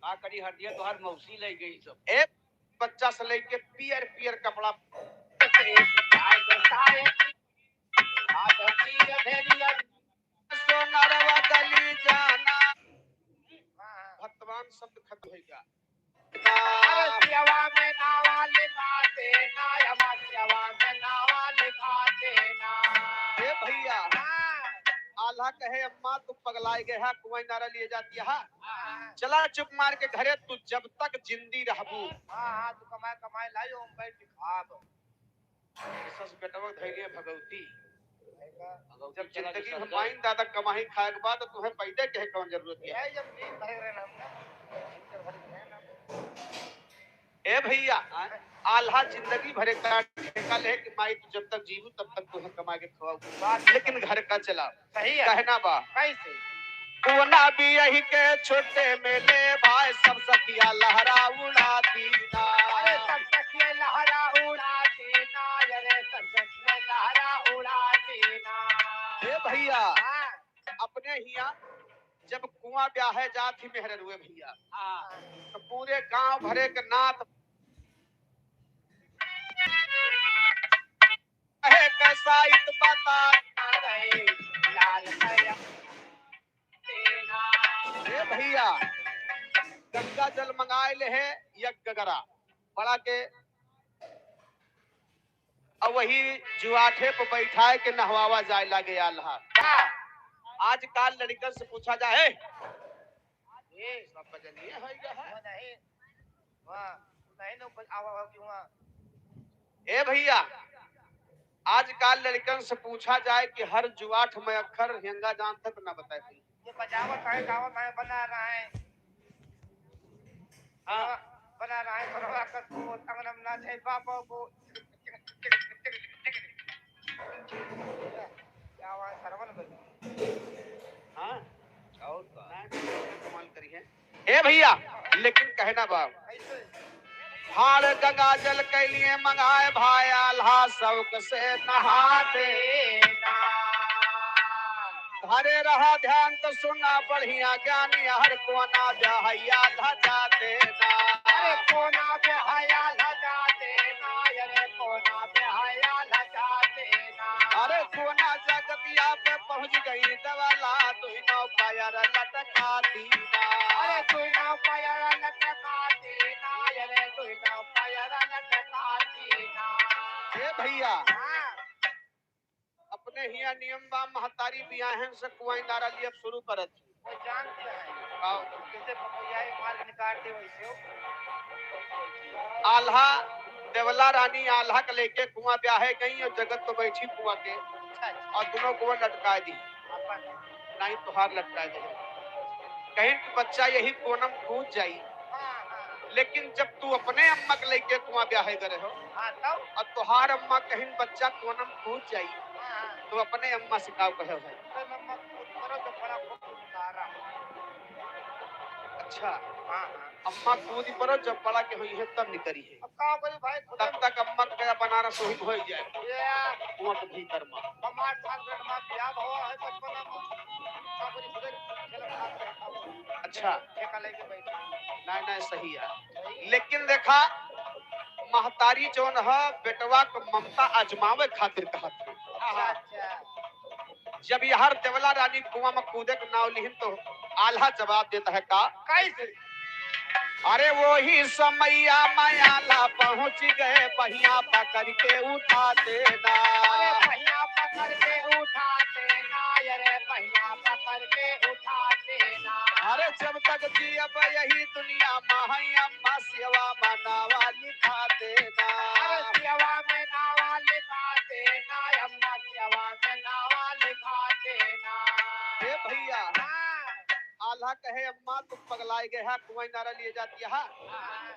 का करी हरदिया तोहार मौसी ले गई सब। एक बच्चा से लेके पियर पियर कपड़ा सोनरवा गली जाना भगवान शब्द खत्म हो गया अरे सेवा में नावा लिखा देना यमा सेवा में नावा लिखा देना हे भैया आल्हा कहे अम्मा तू पगलाई गए है कुआं नारा लिए जाती है चला चुप मार के घरे तू जब तक जिंदी रहबू हाँ तू कमाए कमाए लायो हम बैठ खाब सस बेटवा धैर्य भगवती जब जिंदगी हमाइन दादा कमाई खाए के बाद तुम्हें पैदे कहे कौन जरूरत है है जब नींद भर रहे ना ए भैया आल्हा जिंदगी भरे का ठेका ले कि माई तू जब तक जीवू तब तक तुम्हें कमा के खवाऊ लेकिन घर का चला सही है कहना बा कैसे कोना भी यही के छोटे मेले भाई सब सखिया लहरा उड़ाती ना अरे सब सखिए लहरा उड़ाती ना अरे सब सखिए लहरा उड़ाती ना हे भैया हाँ अपने हिया जब कुआं ब्याहे जात ही मेहर हुए भैया तो पूरे गांव भरे के नाथ कहे कैसा इत बता गए लाल भैया तेना हे भैया गंगा जल मंगाए ले है यज्ञ गरा बड़ा के अब वही जुआठे पे बैठाए के नहवावा जाए लागे आल्हा आजकल लड़कन से पूछा जाए ये सब बजलिए हो गया है नहीं वाह नहीं ना आवा क्यों ए भैया आजकल लड़कन से पूछा जाए कि हर जुआठ में अक्षर हिंगा जान तक ना बताए ये बजावत है गावत है बना रहा है हाँ बना रहा है थोड़ा कर को तंगनम ना थे बाबा को क्या आवाज सरवन बजी हाँ और कमाल करी है ए भैया लेकिन कहना बाप ऐसे हाड़ गंगा जल के लिए मंगाए भाई आल्हा शौक से नहाते देना हरे रहा ध्यान तो सुनना बढ़िया ज्ञानी हर कोना जहैया जाते ना अरे कोना पे हया लगा देना अरे कोना पे हया लगा देना अरे कोना जगतिया पे पहुंच गई दवाला तुई नौ पायर लटकाती ना अरे तू ना पाया लटका देना अरे तू ना पाया लटका देना हे भैया हाँ अपने हिया नियम बा महतारी बियाहन से कुआं नारा लिए शुरू करत वो जानते हैं आओ। कैसे पपुयाई मार्ग निकालते वैसे हो आल्हा देवला रानी आल्हा के लेके कुआं ब्याहे गई और जगत तो बैठी कुआं के और दोनों कुआं लटका दी अपन नहीं तो हार लटका दे कहीं कि बच्चा यही कोनम कूद जाई हाँ लेकिन जब तू अपने अम्मा के लेके कुआं ब्याहे करे हो हाँ तब और तुहार अम्मा कहीं बच्चा कोनम कूद जाई हाँ तो अपने अम्मा से काव कहे भाई तो नमक करो तो बड़ा खूब उतारा अच्छा हाँ अम्मा कूदी पड़ो जब बड़ा के हुई है तब निकरी है अब कहो कोई भाई खुदा तब तक अम्मा का बनारस वही हो जाए ये कुआं के भीतर में हमारे साथ बेटमा बियाह हुआ है बचपन में सबरी खुदे खेल खा अच्छा ठेका लेके बैठा नहीं सही है लेकिन देखा महतारी जोन है बेटवा को ममता आजमावे खातिर कहत है अच्छा जब यार देवला रानी कुआं में कूदे के नाव लिहिन तो आल्हा जवाब देता है का कैसे अरे वो ही समैया मायाला पहुंच गए पहिया पकड़ के उठा देना अरे पहिया पकड़ के उठा देना अरे पहिया पकड़ के उठा देना अरे जब तक जियब यही दुनिया माही अम्मा सेवा मनावा लिखा देना अरे सेवा में नावा लिखा देना अम्मा सेवा में नावा लिखा देना हे भैया हाँ आल्हा कहे अम्मा तुम पगलाए गए है कुआं नारा लिए जाती है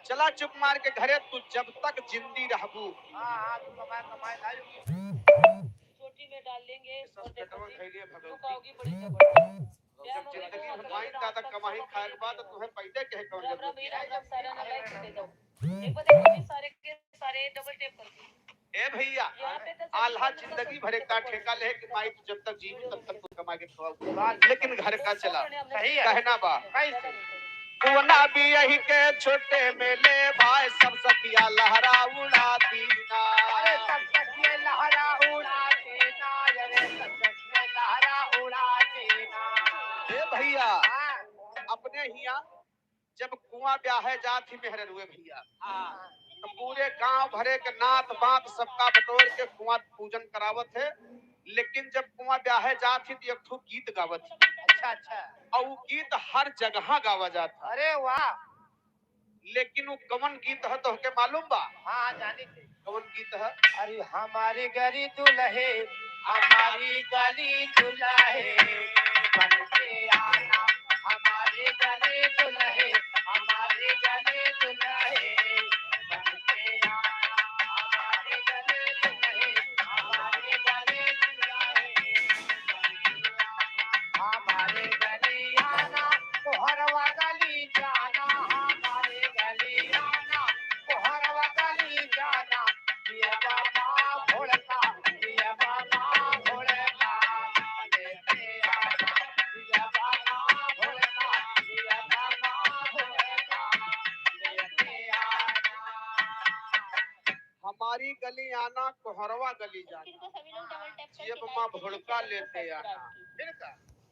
चला चुप मार के घरे तू जब तक जिंदी रहबू हाँ तू कमाए कमाए लायो छोटी में डाल लेंगे और देखो रुकाओगी बड़ी जबरदस्त जब जिंदगी हमारी दादा कमाई खाए के बाद तुम्हें पैदे कहे कौन राम जरूरत मीरा है जब सारा ना लाइक दे दो एक बार देखो भी सारे के सारे डबल टैप करके ए भैया यहाँ पे तो आल्हा जिंदगी भरे का ठेका ले कि माई तू जब तक जीवी तब तक तू कमा के खवाऊ लेकिन घर का चला सही है कहना बा कैसे कोना भी यही के छोटे मेले भाई सब सखिया लहरा उड़ाती ना अरे सब सखिए लहरा उड़ा देना अरे जब कुआं ब्याहे जाती मेहर रुए भैया तो पूरे गांव भरे के नात बात सबका बटोर के कुआं पूजन करावत है। लेकिन जब कुआं ब्याहे जाती तो एक ठो गीत गावत थी। अच्छा अच्छा। और वो गीत हर जगह गावा जाता। अरे वाह। लेकिन वो कवन गीत है तो के मालूम बा? हाँ जानी थी। कवन गीत है? अरे हमारी गली दुल्हे हमारी गली दुल्हे बन के आना हमारी गली दुल्हे हमारी गली दुल्हे बन के आना हमारी गली दुल्हे हमारी गली दुल्हे हमारे गली आना कोहरवा गली जाना हमारे गली आना कोहरवा गली जाना दिया बाबा भोलका दिया बाबा भोलका लेते आना दिया बाबा भोलका दिया बाबा भोलका लेते आना हमारी गली आना कोहरवा गली जाना जब माँ भुड़का लेते आना।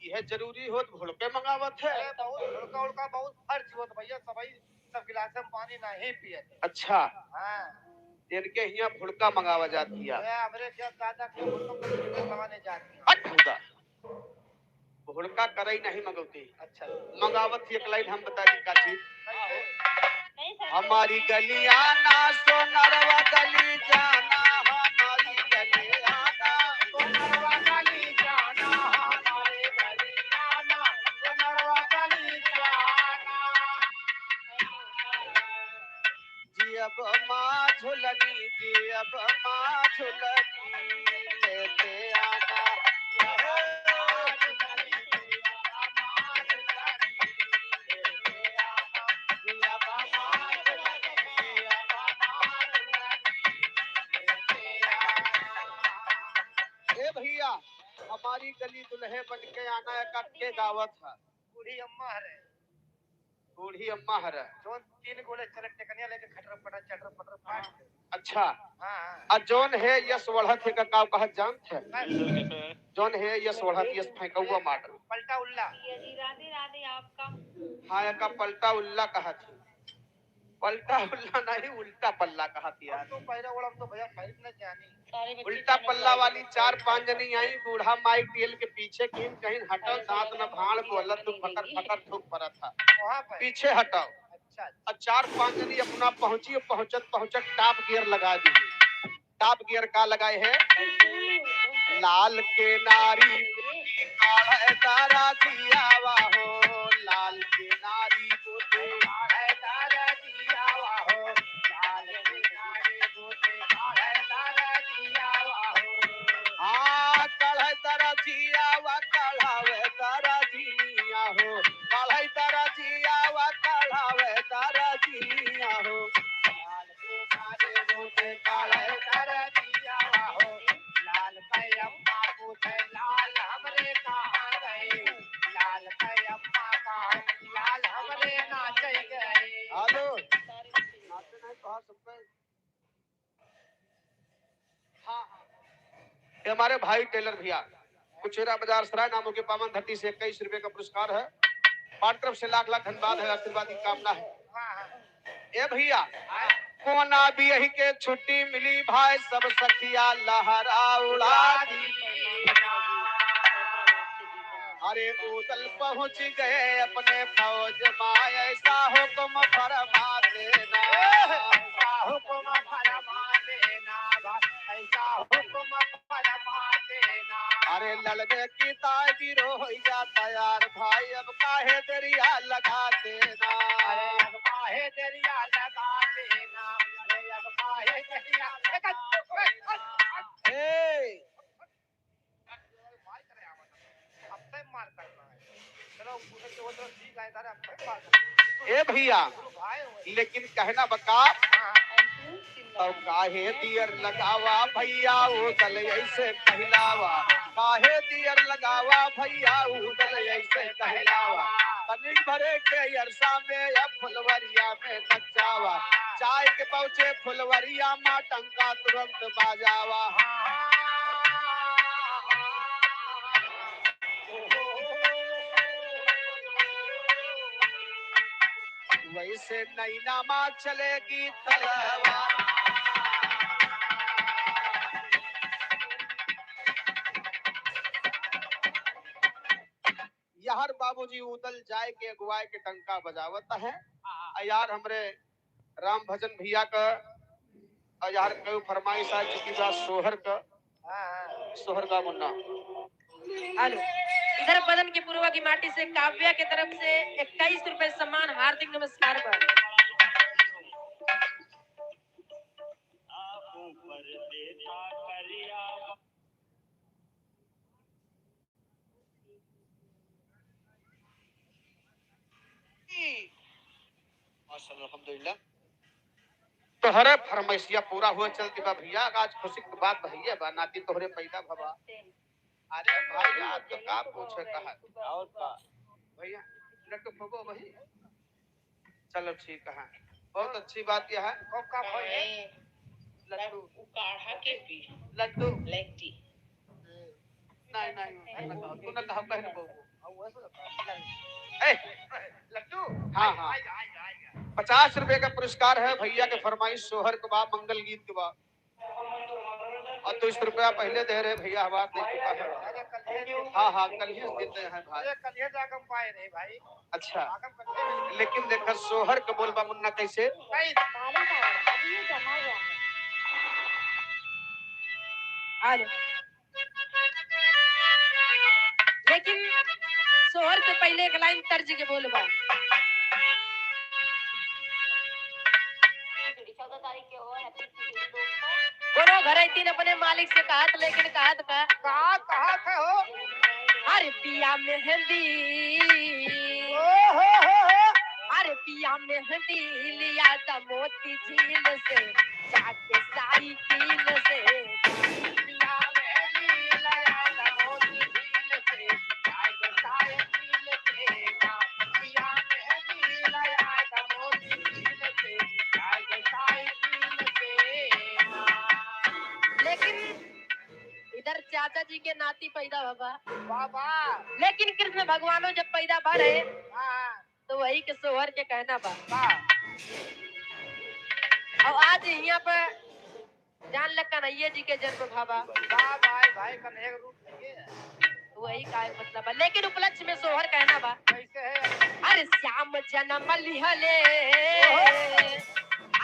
यह जरूरी हो तो भुड़के मंगावत है। अरे बहुत भुड़का उड़का बहुत खर्च होत भैया सभी सब गिलास में पानी नहीं पिए। अच्छा हाँ इनके यहाँ भुड़का मंगावा जाती है। हमरे क्या दादा के भुड़का मंगाने जाती है। हट खुदा भुड़का करई नहीं मंगौती। अच्छा मंगावत एक लाइन हम बता दी का चीज। हमारी गली आना सोनरवा गली जाना हमारी गली आना सोनरवा गली जाना हमारे गली आना सोनरवा गली जाना जी अब माँ झुलनी जी अब माँ झुलनी लेते आना। ए भैया हमारी गली दुल्हे बन के आना है के गावत है। बूढ़ी अम्मा है बूढ़ी अम्मा हर जो 3 गोले चरक टेकनिया लेके खटर पटर चटर पटर फाट। अच्छा हाँ जोन है यस वढ़त है का काव कहत जानत है। जोन है यस वढ़त यस फेंकौआ माडल पलटा उल्ला। राधे राधे आपका हाँ का पलटा उल्ला कहत है। पलटा उल्ला नहीं उल्टा पल्ला कहत यार। तो पहले वाला तो भैया खरीद न जानी। उल्टा पल्ला वाली 4-5 जनी आई बूढ़ा माइक टेल के पीछे कहीं हटो दांत न भाड़ बोलत तो फकर फकर थूक पड़ा था वहाँ पर पीछे हटाओ। अच्छा और 4-5 जनी अपना पहुंची पहुंचत पहुंचत टॉप गियर लगा दी। टॉप गियर का लगाए है लाल के नारी काढ़े तारा दियावा हो लाल के नारी बोते काढ़े तारा दियावा हो लाल के नारी बोते काढ़े तारा दियावा हो। हाँ काढ़े तारा दियावा काढ़ावे तारा दिया हो काढ़े तारा दियावा काढ़ावे तारा दिया हो लाल के नारी बोते काढ़े तारा दियावा हो लाल पे अम्मा पूछे लाल हमरे कहाँ गए लाल पे अम्मा कहाँ लाल हमरे नाचे गए। हेलो नाचे नहीं कहा सकते। हाँ ये हमारे भाई टेलर भैया कुचेरा बाजार सराय नामों के पावन धरती से 21 रुपए का पुरस्कार है। हमारी तरफ से लाख लाख धन्यवाद है आशीर्वाद की कामना है। ए भैया कोना भी यही के छुट्टी मिली भाई सब सखिया लहरा उड़ा दी। अरे उदल पहुंच गए अपने फौज माँ ऐसा हुक्म फरमा देना ऐसा हुक्म फरमा देना ऐसा हुक्म फरमा देना। अरे ललने की ताबीर हो जा तैयार भाई अब काहे दरिया लगा देना अरे अब काहे दरिया लगा देना अरे अब काहे दरिया मार करना है। चलो उधर ठीक है इधर अब मार ए भैया भाई लेकिन कहना बका और काहे दियर लगावा भैया उदल ऐसे कहलावा काहे दियर लगावा भैया उदल ऐसे कहलावा तनिक भरे के अरसा में या फुलवरिया में नचावा चाय के पहुंचे फुलवरिया माँ टंका तुरंत बाजावा। वैसे नैनामा चलेगी तलवार। यार बाबूजी उदल जाए के अगुवाए के टंका बजावत है। यार हमरे राम भजन भैया का यार कई फरमाइश आ चुकी बा सोहर का मुन्ना। हेलो, इधर बदन की पूर्वा की माटी से काव्या की तरफ से 21 रुपए सम्मान, हार्दिक नमस्कार पर। अल्हम्दुलिल्लाह तोहरे फरमाइशिया पूरा हुआ चलती बा भैया। आज खुशी की बात भैया बा नाती तोहरे पैदा भवा। अरे भाई आज तो का पूछे कहा और का भैया लड्डू फगो वही। चलो ठीक है, बहुत अच्छी बात यह है। कब का खोए लड्डू काढ़ा के पी लड्डू लेटी नहीं नहीं तू ना कहा कहन को ए लड्डू। हाँ हाँ 50 रुपए का पुरस्कार है भैया के फरमाइश सोहर के बाद मंगल गीत के बाद। और 200 रुपया पहले दे रहे भैया हवा दे चुका है। हाँ हाँ कल ही देते हैं भाई, कल ही जाकर पाए रहे भाई। अच्छा लेकिन देखा सोहर के बोलबा मुन्ना कैसे लेकिन सोहर से पहले एक लाइन तर्ज के बोलबा। 14 तारीख के हो कोनो घरे तीन अपने मालिक से कहत, लेकिन कहत का हो अरे पिया मेहंदी अरे पिया मेहंदी लिया था मोती झील से जाके साइकिल से। पिया मेहंदी लिया था मोती झील से जाके साइकिल से। पिया मेहंदी लिया था मोती झील से जाके साइकिल से। लेकिन इधर चाचा जी के नाती पैदा होगा बाबा, लेकिन कृष्ण भगवानों जब पैदा भरे तो वही के सोहर के कहना बा। और आज यहाँ पर जान लग कन्हैया जी के जन्म भावा भाई कन्हैया का रूप तो वही का मतलब है। लेकिन उपलक्ष्य में सोहर कहना बा कैसे है। अरे श्याम जन्म लिहले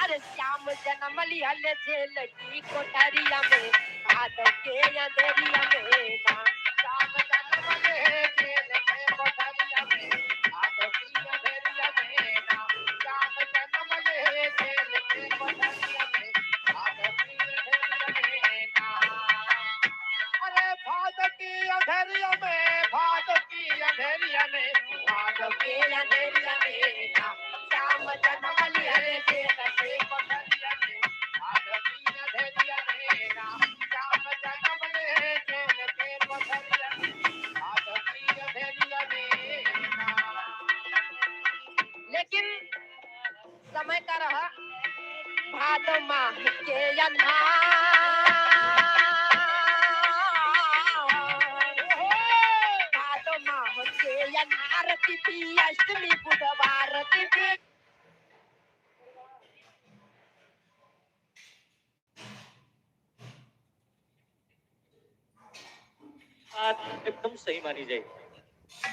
अरे श्याम जन्म लिहले जेल की कोठरिया में भादव के अंधेरिया में ना। श्याम जन्म ले जेल के कोठरिया में भादव की अंधेरिया में ना। श्याम जन्म ले जेल के कोठरिया में भादव की अंधेरिया में ना। अरे भादव की अंधेरिया में भादव की अंधेरिया में भादव की अंधेरिया में ना। श्याम जन्म लिहले जेल के कोठरिया में भादव की अंधेरिया में ना। श्याम जन्म ले जेल के कोठरिया में भादव की अंधेरिया में ना। लेकिन समय का रहा भादव माह के अन्हार भादव माह के अन्हार तिथि अष्टमी बुधवार तिथि। बात एकदम सही मानी जाए।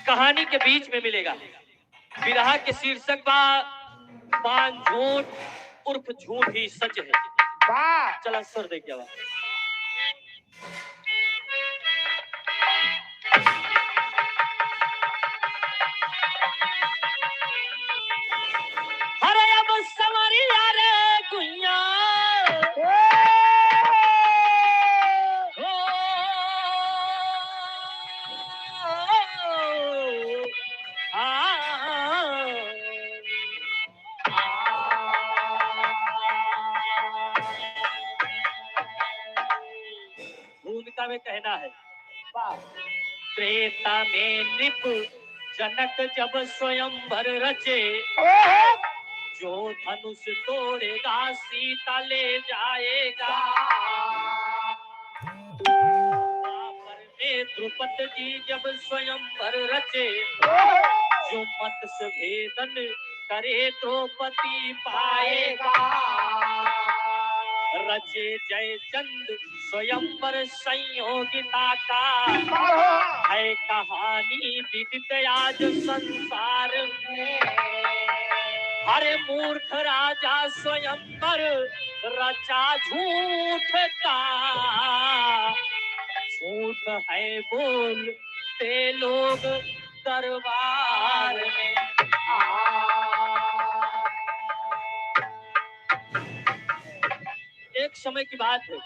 कहानी के बीच में मिलेगा विरह के शीर्षक बा पान झूठ उर्फ झूठ ही सच है। चला स्वर दे क्या अरे अब समरिया रे गुइया भूमिका में कहना है त्रेता में नृप जनक जब स्वयंवर रचे जो धनुष तोड़ेगा सीता ले जाएगा। द्वापर में द्रुपद जी जब स्वयंवर रचे जो मत्स्य भेदन करे द्रौपदी पाएगा, रचे जयचंद स्वयंवर संयोगिता का, है कहानी विदित आज संसार में। हरे मूर्ख राजा स्वयंवर रचा झूठ का, झूठ है बोलते लोग दरबार में। एक समय की बात है,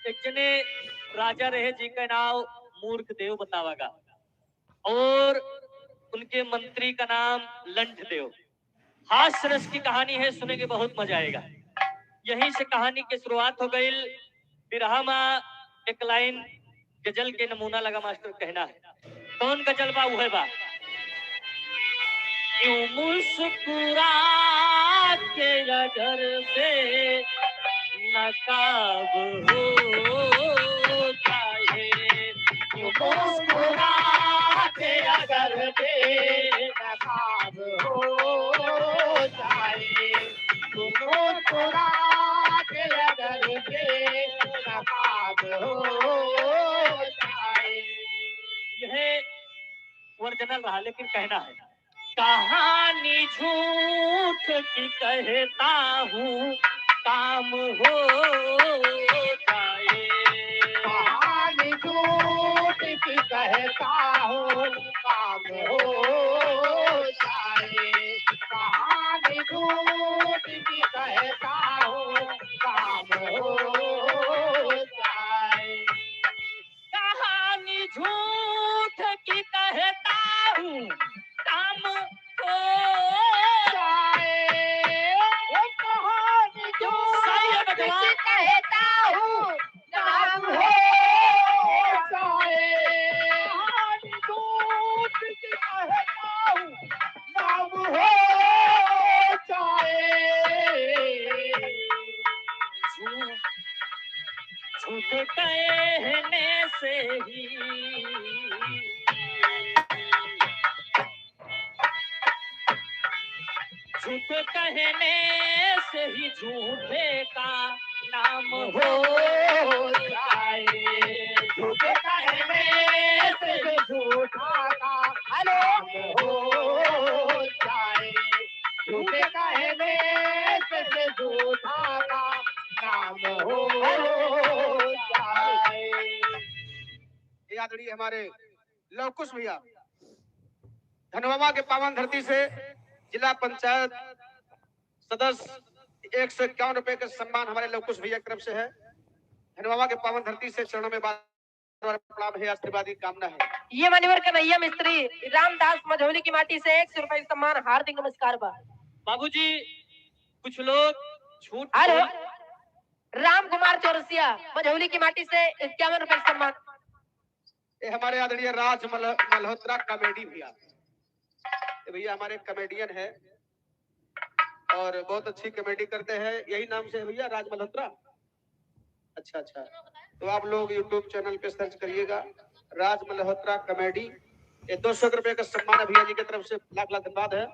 एक जने राजा रहे जिनका नाम मूर्ख देव बतावागा, और उनके मंत्री का नाम लंठ देव। हास्य रस की कहानी है, सुनेंगे बहुत मजा आएगा। यहीं से कहानी की शुरुआत हो गई। बिरहा में एक लाइन गजल के नमूना लगा मास्टर कहना है। कौन गजल बा? वह बा यूं मुस्कुरा के अगर बे नकाब हो जाए, यूं मुस्कुरा के अगर बे नकाब हो जाए, यूं मुस्कुरा के अगर बे नकाब हो जाए। यह ओरिजिनल रहा, लेकिन कहना है कहानी झूठ की कहता हूँ काम हो जाए, कहानी झूठ की कहता हूँ काम हो जाए, कहानी झूठ की कहता हूँ काम हो जाए, कहानी झूठ की कहता हूँ काम हो जाए, कहानी झूठ की कहता हूँ काम हो जाए, कहानी झूठ की कहता हूँ काम हो जाए। झूठ कहने से ही झूठ कहने से ही झूठे का नाम हो जाए, झूठ कहने से ही झूठा का नाम हो जाए, झूठ कहने से ही झूठा का नाम हो जाए। आदरणीय हमारे लवकुश भैया धनवामा के पावन धरती से जिला पंचायत सदस्य 151 रुपए का सम्मान हमारे लवकुश भैया की तरफ से है। धनवामा के पावन धरती से चरणों में बार प्रणाम है, आशीर्वाद की कामना है। ये मान्यवर कन्हैया मिस्त्री रामदास मझौली की माटी से 100 रुपए का सम्मान, हार्दिक नमस्कार बा। बाबूजी कुछ लोग झूठ हेलो, राम कुमार चौरसिया मझौली की माटी से 51 रुपए का सम्मान। ये हमारे आदरणीय राज मल्होत्रा कॉमेडी भैया, भैया हमारे कॉमेडियन है और बहुत अच्छी कॉमेडी करते हैं। यही नाम से है भैया, राज मल्होत्रा? अच्छा अच्छा, तो आप लोग यूट्यूब चैनल पे सर्च करिएगा राज मल्होत्रा कॉमेडी। ये 200 रुपए का सम्मान भैया जी की तरफ से लाख लाख धन्यवाद है।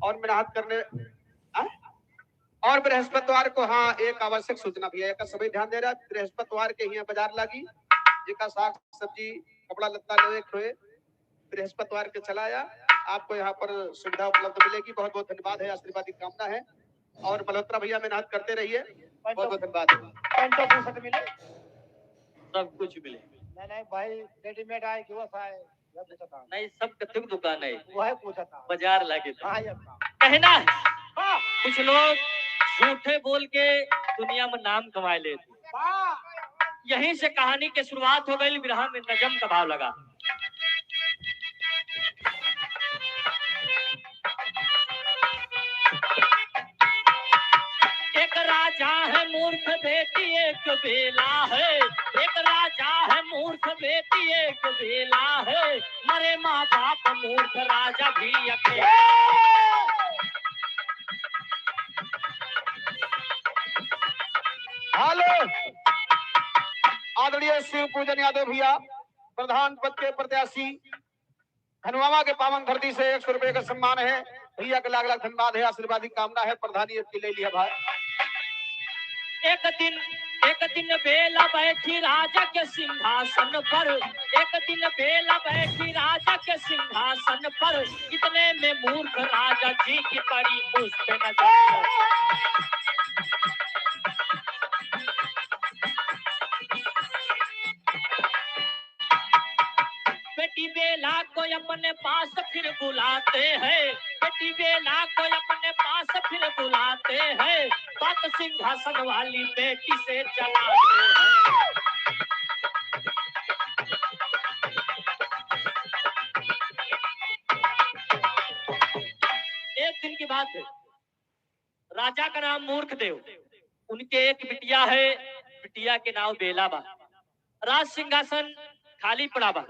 और मेहनत करने और बृहस्पतिवार को हाँ एक आवश्यक सूचना भैया का सभी ध्यान दे रहा है। बृहस्पतिवार के यहाँ बाजार लागी जिका साग सब्जी कपड़ा लत्ता लोए खोए बृहस्पतिवार के चलाया, आपको यहाँ पर सुविधा उपलब्ध मिलेगी। बहुत बहुत धन्यवाद है, आशीर्वाद की कामना है। और मल्होत्रा भैया मेहनत करते रहिए, बहुत बहुत धन्यवाद। मिले सब कुछ मिले। नहीं भाई रेडीमेड आए कि वो आए नहीं, सब कथिक दुकान है, वो है पूछा था बाजार लागे था। हाँ कहना है कुछ लोग झूठे बोल के दुनिया में नाम कमा लेते। यहीं से कहानी की शुरुआत हो गई। विरहा में नजम का भाव लगा। एक राजा है मूर्ख बेटी एक बेला है, एक राजा है मूर्ख बेटी एक बेला है, मरे माँ बाप मूर्ख राजा भी अकेला। हेलो, आदरणीय शिव पूजन यादव भैया प्रधान पद के प्रत्याशी, धनवामा के पावन धरती से 100 रुपए का सम्मान है। भैया का लाख लाख धन्यवाद है, आशीर्वाद की कामना है, प्रधानी की ले लिया भाई। एक दिन बेला बैठी राजा के सिंहासन पर, एक दिन बेला बैठी राजा के सिंहासन पर, इतने में मूर्ख राजा जी की पड़ी उस पे नजर। बेटी बेला को अपने पास फिर बुलाते हैं, बेटी बेला को अपने पास फिर बुलाते हैं, बात सिंहासन वाली बेटी से चलाते हैं। एक दिन की बात है, राजा का नाम मूर्ख देव, उनके एक बिटिया है, बिटिया के नाम बेला बा। राज सिंहासन खाली पड़ा बा,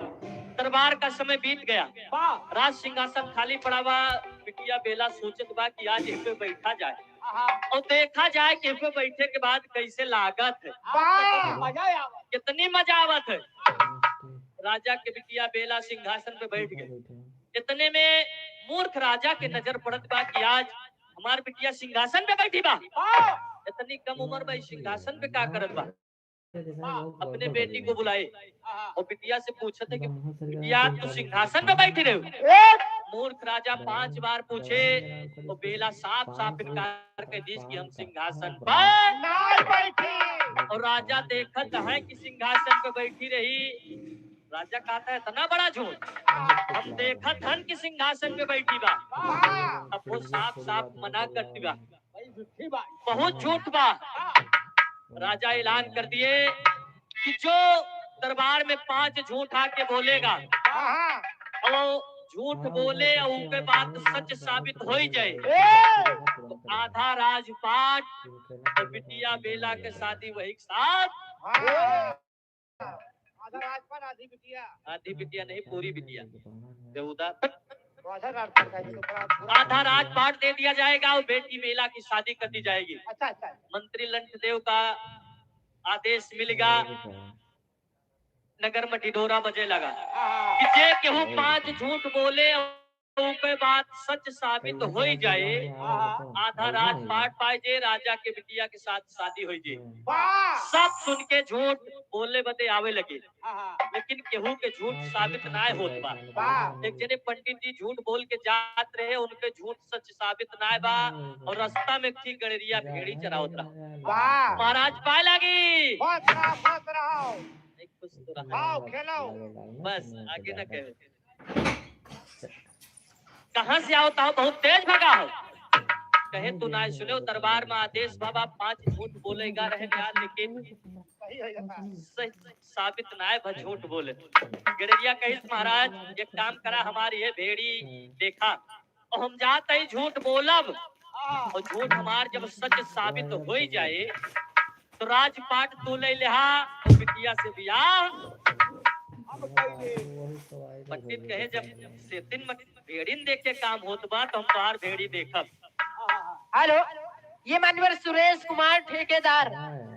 दरबार का समय बीत गया, राज सिंहासन खाली पड़ा बा। बिटिया बेला सोचत बा कि आज इस पे बैठा जाए और देखा जाए कि इस पे बैठे के बाद कैसे लागत है, कितनी मजा आवत है। राजा के बिटिया बेला सिंहासन पे बैठ गए। इतने में मूर्ख राजा के नजर पड़त बा कि आज हमार बिटिया सिंहासन पे बैठी बा, इतनी कम उम्र में सिंहासन पे का करत बा। अपने बेटी को बुलाए और बिटिया से पूछे थे कि बिटिया तू सिंहासन पे बैठी रहे। मूर्ख राजा 5 बार पूछे तो बेला साफ साफ इनकार कर दी कि हम सिंहासन पर नहीं बैठी। और राजा देखत है कि सिंहासन पे बैठी रही। राजा कहता है इतना बड़ा झूठ, हम देखत हन कि सिंहासन पे बैठी बा। अब वो साफ साफ मना करती बा, बहुत झूठ बा। राजा ऐलान कर दिए कि जो दरबार में 5 झूठ आके बोलेगा और झूठ बोले और उनके बात सच साबित हो ही जाए तो आधा राजपाट और बिटिया बेला के शादी वही साथ। आधा राजपाट आधी बिटिया नहीं, पूरी बिटिया बेहुदा। अच्छा आधा राजपाट दे दिया जाएगा और बेटी बेला की शादी कर दी जाएगी। अच्छा। मंत्री लंठदेव का आदेश मिलेगा। नगर में ढिढोरा बजे लगा कि जे केहू 5 झूठ बोले उनके बात सच साबित हो ही जाए, आधा राजपाट पाए जे राजा के बिटिया के साथ शादी हो जाए। सब सुन के झूठ बोले बदे आवे लगे, लेकिन केहू के झूठ साबित ना होत बा। एक जने पंडित जी झूठ बोल के जात रहे, उनके झूठ सच साबित ना बा और रास्ता में थी गड़रिया भेड़ी चरावत रहा। महाराज पाए लगी बस आगे न कहे कहाँ से आओ तो बहुत तेज भगा हो। कहे तू ना सुने दरबार में आदेश बाबा 5 झूठ बोलेगा रहे लेकिन साबित ना है झूठ बोले। गड़रिया कही महाराज एक काम करा, हमारी ये भेड़ी देखा और हम जाते ही झूठ बोलब और झूठ हमार जब सच साबित हो ही जाए तो राजपाट तू ले लिहा और बिटिया से बियाह। पंडित कहे जब से दिन भेड़ीन देख के काम होत बा तो हम बाहर भेड़ी देखब। हेलो, ये मान्यवर सुरेश कुमार ठेकेदार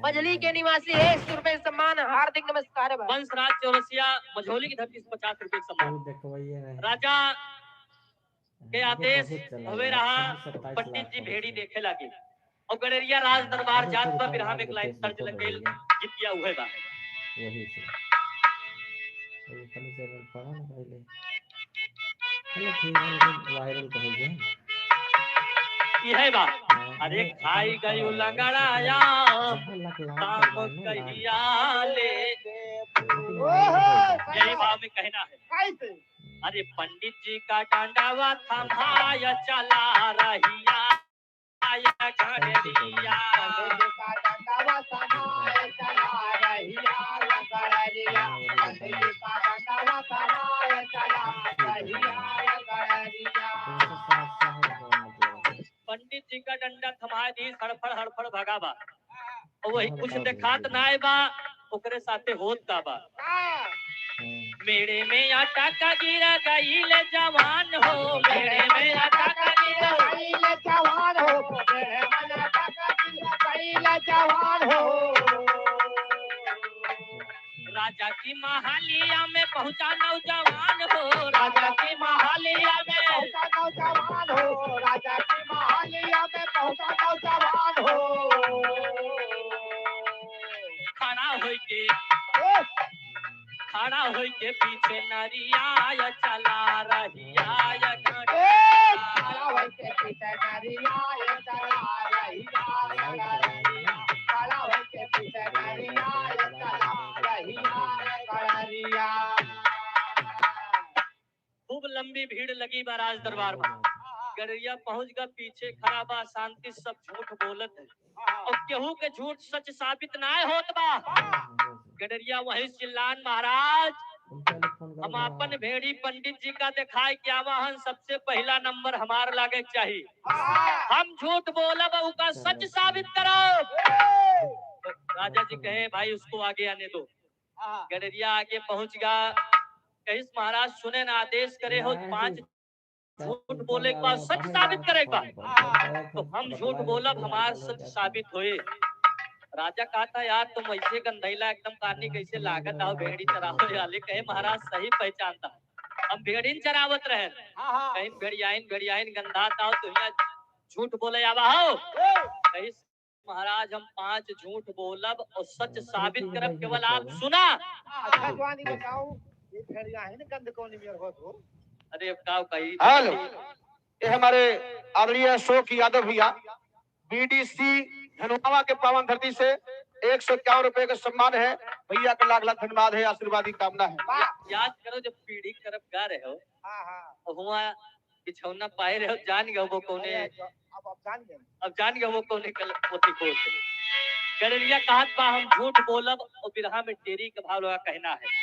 मजली के निवासी है, 100 रुपए सम्मान, हार्दिक नमस्कार। वंशराज चौरसिया मझौली की धरती से 50 रुपए सम्मान। राजा के आदेश हुए रहा, पंडित जी भेड़ी देखे लगे और गड़रिया राज दरबार जात पर बिरहा में एक लाइन तर्ज लग गई, गीतिया हुए बा वही से वो खाली से पढ़ा ना पहले चलो ठीक है, लेकिन वायरल तो हो गया यह बा। अरे खाई गई लंगड़ाया काम कहिया ले, यही बा में कहना है। अरे पंडित जी का डांडावा थमाया चला रहिया घड़िया पंडित जी का डंडा थमाए दी, हड़फड़ भगा बा और वही कुछ देखात नाय बा ओकरे साथे होत का बा। मेरे में आटा का गिरा गईल जवान हो, मेरे में आटा का गिरा गईल जवान हो, मेरे में आटा का गिरा गईल जवान हो। राजा की महालिया में पहुंचा नौजवान हो, राजा की महालिया में पहुंचा नौजवान हो, राजा की महालिया में पहुंचा नौजवान हो। खड़ा होई के पीछे नरिया चला रहिया खड़ा होई के पीछे नरिया चला रहिया, खड़ा होई के पीछे नरिया चला रहिया। खूब लंबी भीड़ लगी महाराज दरबार में। गडरिया पहुंच गया, पीछे खड़ा बा, शांति सब झूठ बोलत है और केहू के झूठ सच साबित ना होत बा। गडरिया वही चिल्लान, महाराज हम अपन भेड़ी पंडित जी का दिखाए क्या वहन सबसे पहला नंबर हमार लागे चाहिए। हम झूठ बोलब उसका सच साबित करो। तो राजा जी कहे भाई उसको आगे आने दो। गडरिया आगे पहुंच गया। कहीं महाराज सुने ना आदेश करे हो 5 झूठ बोले के बाद सच साबित करे के बाद तो हम झूठ बोलब हमार सच साबित होए। राजा कहता यार तुम ऐसे गंधैला एकदम कानी कैसे लागत आओ भेड़ी चरावे वाले। कहे महाराज सही पहचानता हम भेड़ीन चरावत रहे। कहीं भेड़ियाइन गंधात आओ तो यहाँ झूठ बोले आवा हो। कहीं महाराज हम 5 झूठ बोलब और सच साबित करब, केवल आप सुना। अच्छा जवानी बताओ ये भेड़िया है ना गंध कौन मेरे हो तो। अरे का कही हेलो, ये हमारे आदरणीय अशोक यादव भैया बीडीसी धनुआवा के पावन धरती से 151 रुपए का सम्मान है। भैया का लाख लाख धन्यवाद है, आशीर्वाद की कामना है। याद करो जब पीढ़ी तरफ गा रहे हो हुआ बिछौना पाए रहे हो, जान गए वो कोने। अब जान गए वो कोने पोती को गडरिया कहत बा हम झूठ बोलब और बिरहा में टेरी का भाव लगा कहना है।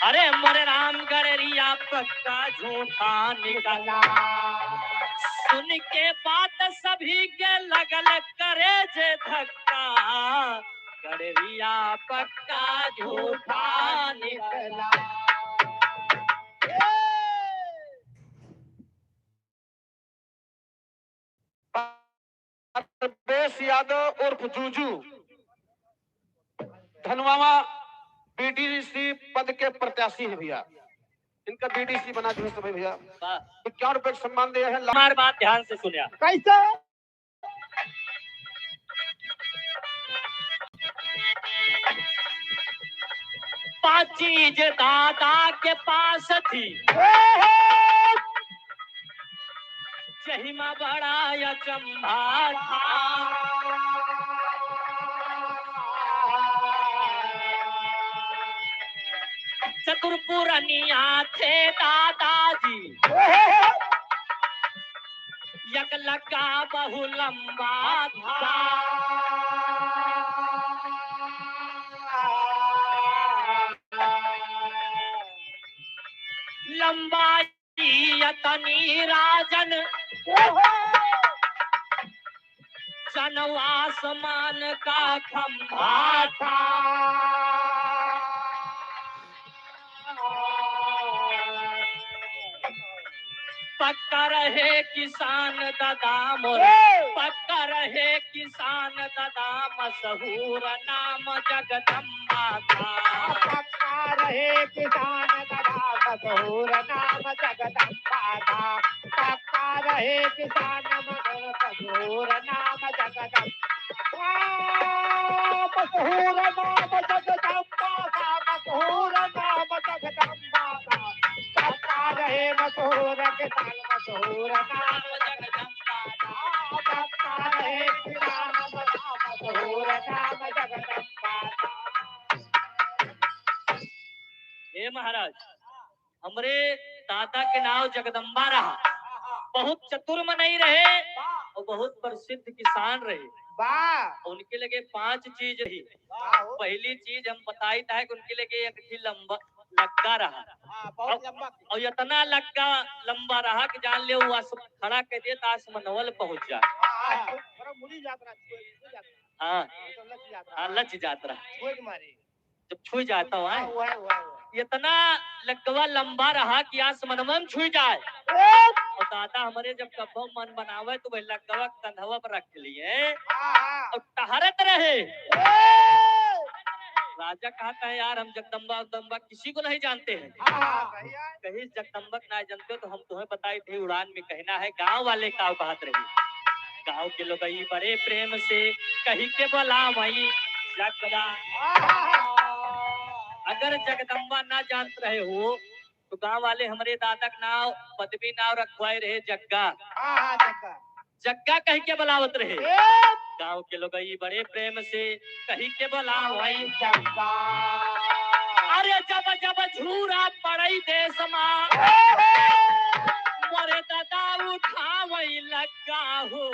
अरे मरे राम गडरिया पक्का झूठा निकला, सुन के बात सभी के लगल करे जे धक्का। गडरिया पक्का झूठा निकला। बेस यादव उर्फ जूजू धनवावा बीडीसी पद के प्रत्याशी है भैया। इनका बीडीसी बना दिया सब भैया। 51 रुपए का सम्मान दिया है। हमारी बात ध्यान से सुनिया। कैसे पांच चीज दादा के पास थी, जहिमा बड़ा अचंभा था। चतुरपुरनिया थे दादाजी, यक लगा बहु लंबा था। लंबाई यतनी राजन जन आसमान का खंभा था। पक्का रहे किसान दादा मोर, पक्का रहे किसान दादा मशहूर नाम जगदम्बा था। पक्का रहे किसान दादा मशहूर नाम जगदम्बा था। पक्का रहे किसान मशहूर नाम जगदम्बा, मशहूर नाम जगदम्बा था। मशहूर नाम जगदम्बा था। पक्का रहे मशहूर किसान मशहूर नाम जगदम्बा था। पक्का रहे किसान मशहूर नाम जगदम्बा था। हे महाराज हमरे दादा के नाम जगदम्बा रहा। बहुत चतुर मनई रहे और बहुत प्रसिद्ध किसान रहे। उनके लगे 5 चीज रही। पहली चीज हम बताई था कि उनके लगे एक थी लंबा लग्गा रहा और इतना लग्गा लंबा रहा कि जान ले वो खड़ा कर दिया तो आसमनवल पहुंच जाए। हाँ लच जात्रा जब छू जाता हुआ इतना लग्गवा लंबा रहा कि आसमनवा में छू जाए। और दादा हमारे जब कब्बो मन बनावे तो वह लग्गवा कंधवा पर रख लिए और टहरत रहे। राजा कहता है यार हम जगदम्बा उगदम्बा किसी को नहीं जानते हैं। कहीं जगदम्बा ना जानते हो तो हम तुम्हें बताए थे उड़ान में कहना है गांव वाले काव कहत रहे। गांव के लोग बड़े प्रेम से कही के बोला वही जगदा। अगर जगदम्बा ना जान रहे हो तो गांव वाले हमारे दादा का नाव पदवी नाव रखवाए रहे जग्गा। जग्गा कह के बुलावत रहे। गांव के लोग बड़े प्रेम से कही के बुलावई जग्गा। अरे जब जब झूरा पड़ई देश मां मोरे दादा उठावई लगा हो।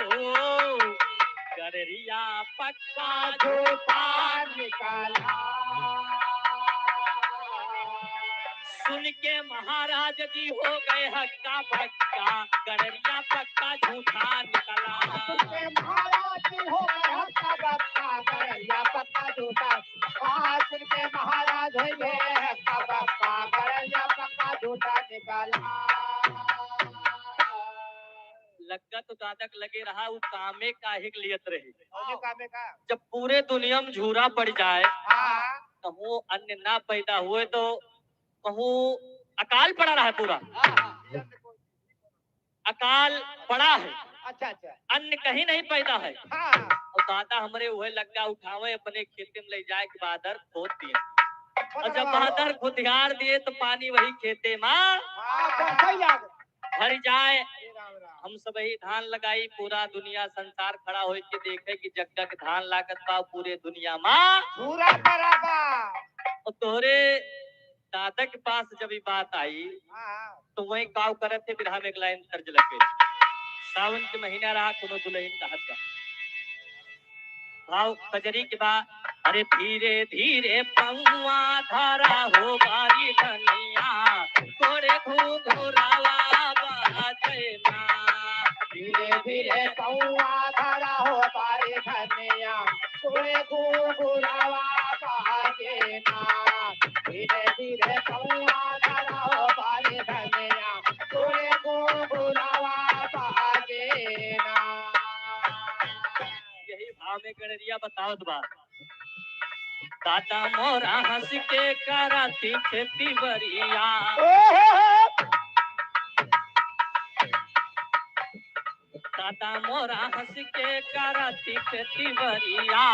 कररिया पक्का झूठा निकाला। सुन के महाराज जी हो गए हक्का बक्का। कररिया पक्का झूठा निकला। महाराज जी हो गए हक्का बक्का। कररिया पक्का झूठा। सुन के महाराज हो गए हक्का बक्का। कररिया पक्का झूठा निकला। लग्गा तो दादक लगे रहा वो कामे काहे के लियत रहे। कामे का जब पूरे दुनिया में झूरा पड़ जाए कहूँ अन्न ना पैदा हुए तो कहूँ अकाल पड़ा रहा है पूरा। अकाल पड़ा है। अच्छा अच्छा अन्न कहीं नहीं पैदा है। और दादा हमारे वह लग्गा उठावे अपने खेते में ले जाए के बादर खोद दिए। और जब बादर खुदियार दिए तो पानी वही खेते माँ भर जाए। हम सब ही धान लगाई पूरा दुनिया संसार खड़ा हो के देखे कि जग्गा के धान लागत बा पूरे दुनिया माँ पूरा बराबर। और तोरे दादा के पास जब ये बात आई तो वही काव करत थे। फिर हम एक लाइन तर्ज लगे। सावन के महीना रहा कोनो दुल्हन का हद भाव कजरी के बाद। अरे धीरे धीरे पौआ धारा हो बारी धनिया। तोरे घुघुरावा बाजे ना। धीरे धीरे पौआ धारा हो बारी धनिया। तोरे घुघुरावा बाजे ना। धीरे धीरे पौआ धारा हो बारी धनिया। तोरे घुघुरावा बाजे ना। यही भाव में गणरिया बतावत बा। दादा मोरा हंस के कराती खेती बरिया। दादा मोरा हंस के कराती खेती बरिया।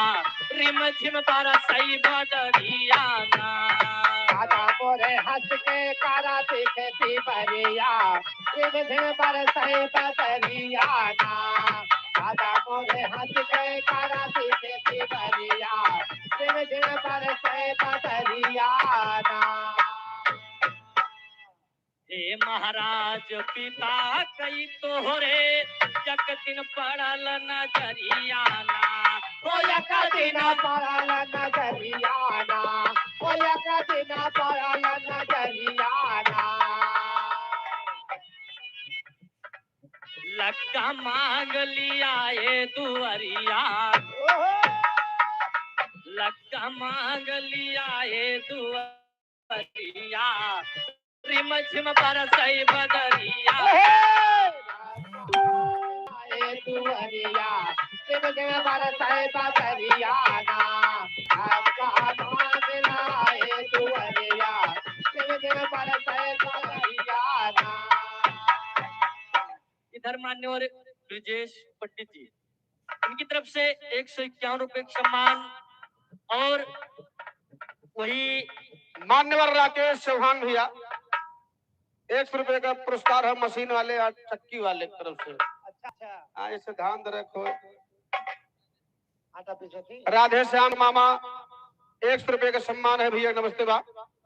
रिम झिम बरसई बदरिया ना। दादा मोरे हंस के कराती खेती बरिया। रिम झिम बरसई बदरिया ना। दादा मोरे हंस के कराती खेती बरिया। रिम झिम बरसई बदरिया ना। हे महाराज पिता कई तोहरे जक दिन पड़ल नजरिया ना। ओ एक दिन पड़ल नजरिया ना। ओ एक दिन पड़ल नजरिया ना। लग्गा मांग लिया ये दुअरिया। लग्गा मांग लिया ये दुअरिया। रिम झिम बरसई बदरिया। दुअरिया रिम झिम बरसई बदरिया ना। हक्का मांगला ये दुअरिया। रिम झिम बरसई बदरिया ना। इधर मान्यवर ब्रजेश पंडित जी इनकी तरफ से 151 रुपए का सम्मान। और वही मान्यवर राकेश चौहान भैया 100 रुपए का पुरस्कार है मशीन वाले और चक्की वाले की तरफ से। अच्छा इसे ध्यान दे रखो। आटा पीछे थी। राधे श्याम मामा 100 रुपए का सम्मान है भैया। नमस्ते बा।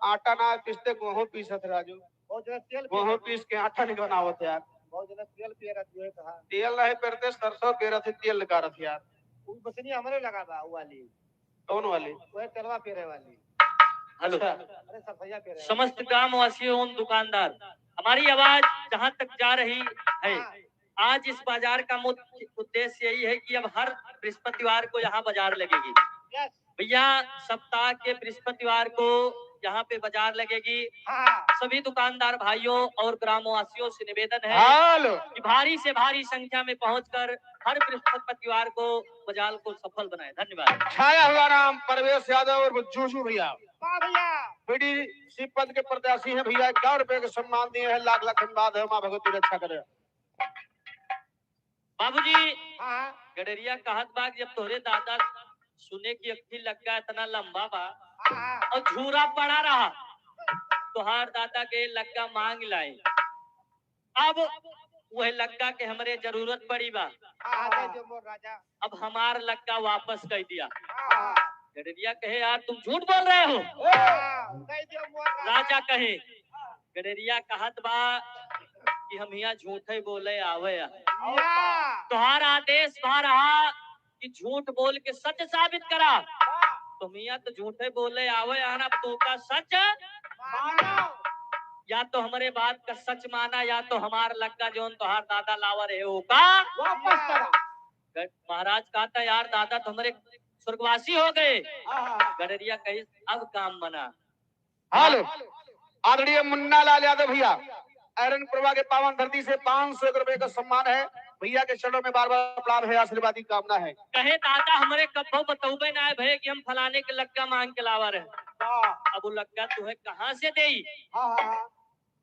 आटा ना पीसते गेहूं पीसत राजू। बहुत जगह तेल गेहूं पीस के आटा नहीं बनावत यार। बहुत जगह तेल पिए रहती है कहा। तेल नहीं पेरते सरसों पे रहे तेल लगा रहे यार। वो मशीनी हमारे लगा बा वो वाली। कौन वाली? वो तेलवा पेरे वाली। हेलो अरे सफैया पेरे। समस्त ग्राम वासियों एवं दुकानदार हमारी आवाज जहां तक जा रही है। आज इस बाजार का मुख्य उद्देश्य यही है कि अब हर बृहस्पतिवार को यहाँ बाजार लगेगी। भैया सप्ताह के बृहस्पतिवार को यहाँ पे बाजार लगेगी। हाँ सभी दुकानदार भाइयों और ग्रामवासियों से निवेदन है हाल कि भारी से भारी संख्या में पहुंचकर हर बृहस्पतिवार को बाजार को सफल बनाए। धन्यवाद। छाया हुआ नाम परवेश यादव और जूझू भैया वाह भैया बीडीसी पद के प्रत्याशी हैं भैया। 51 रुपए के सम्मान दिए हैं। लाख लाख धन्यवाद है। माँ भगवती रक्षा करे। बाबूजी हाँ गडरिया कहत बा कि जब तोरे दादा सुने की अक्खी लग्गा इतना लंबा बा हाँ और झूरा पड़ा रहा, तोहार दादा के लग्गा मांग लाए। अब वह लग्गा के हमरे जरूरत पड़ी बा। हाँ दे दो मोर राजा अब हमार लग्गा वापस कर दिया। हाँ गडरिया कहे यार तुम झूठ बोल रहे हो। दे दो मोर राजा कहे गडरिया कहत बा कि हम यहाँ झूठे बोले आवे। या तोहार आदेश बा रहा कि झूठ बोल के सच साबित करा। तो मियाँ तो झूठे बोले आवे आना, अब तो का सच मानो या तो हमारे बात का सच माना या तो हमार लग्गा जो तोहार दादा लावर है वो का वापस करा महाराज कहता यार दादा तो हमारे स्वर्गवासी हो गए। हाँ गडरिया कही अब काम बना। हाल आदरणीय मुन्ना लाल यादव भैया आयरन प्रभा के पावन धरती से 500 रुपए का सम्मान है। भैया के चरणों में बार बार प्रणाम है। आशीर्वाद की कामना है। कहे दादा हमारे कब्बो बतौबे ना भय कि हम फलाने के लग्गा मांग के लावर है। अब वो लग्गा तुम्हें कहाँ से दे।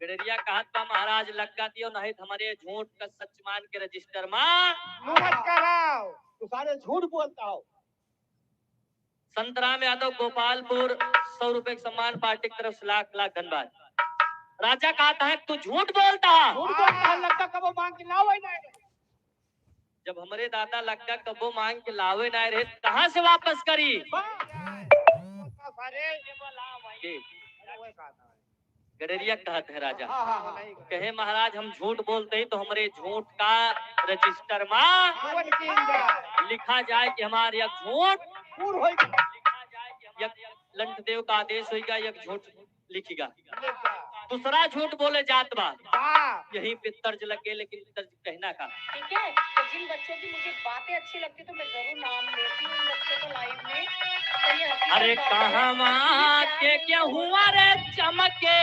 गडरिया कहत बा महाराज लग्गा दियो नहीं हमारे झूठ का सच मान के रजिस्टर मां मत कराओ तू सारे झूठ बोलता हो। संतराम यादव गोपालपुर 100 रुपए का सम्मान पार्टी की तरफ से लाख लाख धन्यवाद। राजा कहता है तू झूठ बोलता है। झूठ बोलता है लगता कब मांग के लाओ ही नहीं जब हमारे दादा लग्गा कब्बो मांग के लावे ना रहे कहाँ से वापस करी। गडरिया कहते हैं राजा कहे महाराज हम झूठ बोलते ही तो हमारे झूठ का रजिस्टर में लिखा जाए कि हमारे एक झूठ लिखा जाए कि एक लंठदेव का आदेश होगा एक झूठ लिखेगा। दूसरा झूठ बोले जात बात यही पे तर्ज लगे लेकिन तर्ज कहना का। ठीक है तो जिन बच्चों की मुझे बातें अच्छी लगती तो मैं जरूर नाम लेती हूँ इन बच्चों को लाइव में। तो ये हकीकत अरे बात है कहाँ कि के क्या हुआ रे चमके,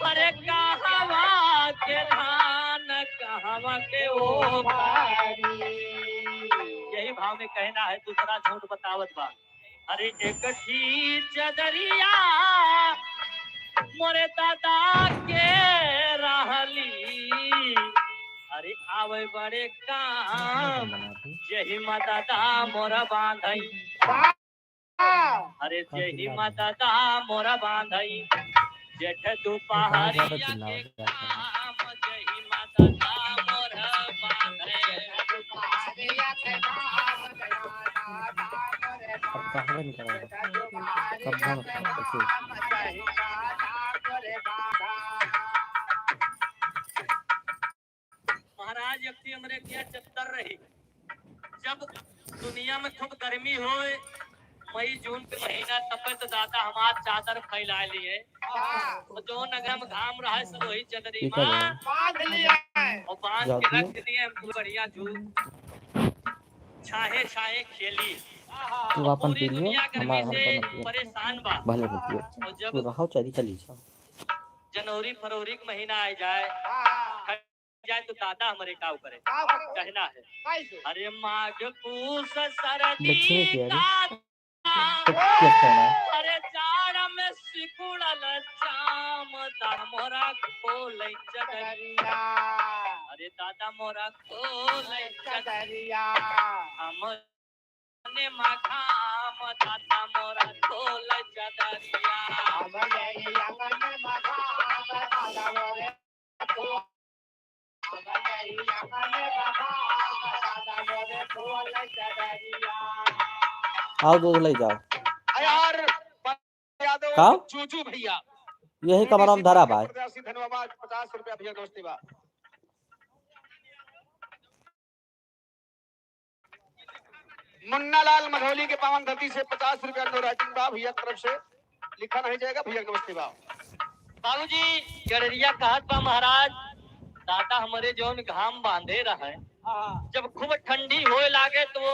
अरे कहाँ के धान कहाँ के ओ यही भाव में कहना है। दूसरा झूठ बतावत बा अरे एक ही चदरिया मोरे दादा के रहली, अरे आवे बड़े काम यही दादा मोरा बांधई, अरे जही दादा मोरा बांधई जेठ दोपहरिया के काम जही दादा मोरा बांधई। अब कहाँ नहीं करेगा कब हम कैसे महाराज यक्ति हमरे किया चत्तर रही जब दुनिया में खूब गर्मी हो मई जून के महीना तपे तो दादा हमार चादर फैला लिए तो जो नगर में घाम रहा है सब वही चदरी ठीक है माँ बांध लिया और बांध के रख दिए हमको बढ़िया जू छाहे छाहे खेली। तू अपन पूरी पी लियो दुनिया गर्मी हमारा से हम तो परेशान बा। भले मत और तू जब रहो चली चली जाओ जनवरी फरवरी का महीना आ जाए तो दादा हमारे काव करे कहना है अरे माघ पूस सरदी लक्ष्मी की का तो क्या कहना है? अरे जाड़ में सिकुड़ल चाम मोरा खोल चदरिया, अरे दादा मोरा खोल चदरिया हम ने मखाम दादा मोरा खोल चदरिया। आओ दूध ले जाओ यार यादव का जूझू भैया यही कमरा में धरा भाई धन्यवाद 50 रुपया भैया दोस्ती बा। मुन्ना लाल मधौली के पावन धरती से 50 रुपया नो राइटिंग बा भैया तरफ से लिखा नहीं जाएगा भैया नमस्ते बा। बाबूजी गडरिया कहत बा महाराज दादा हमारे जौन घाम बांधे रहे जब खूब ठंडी होए लागे तो वो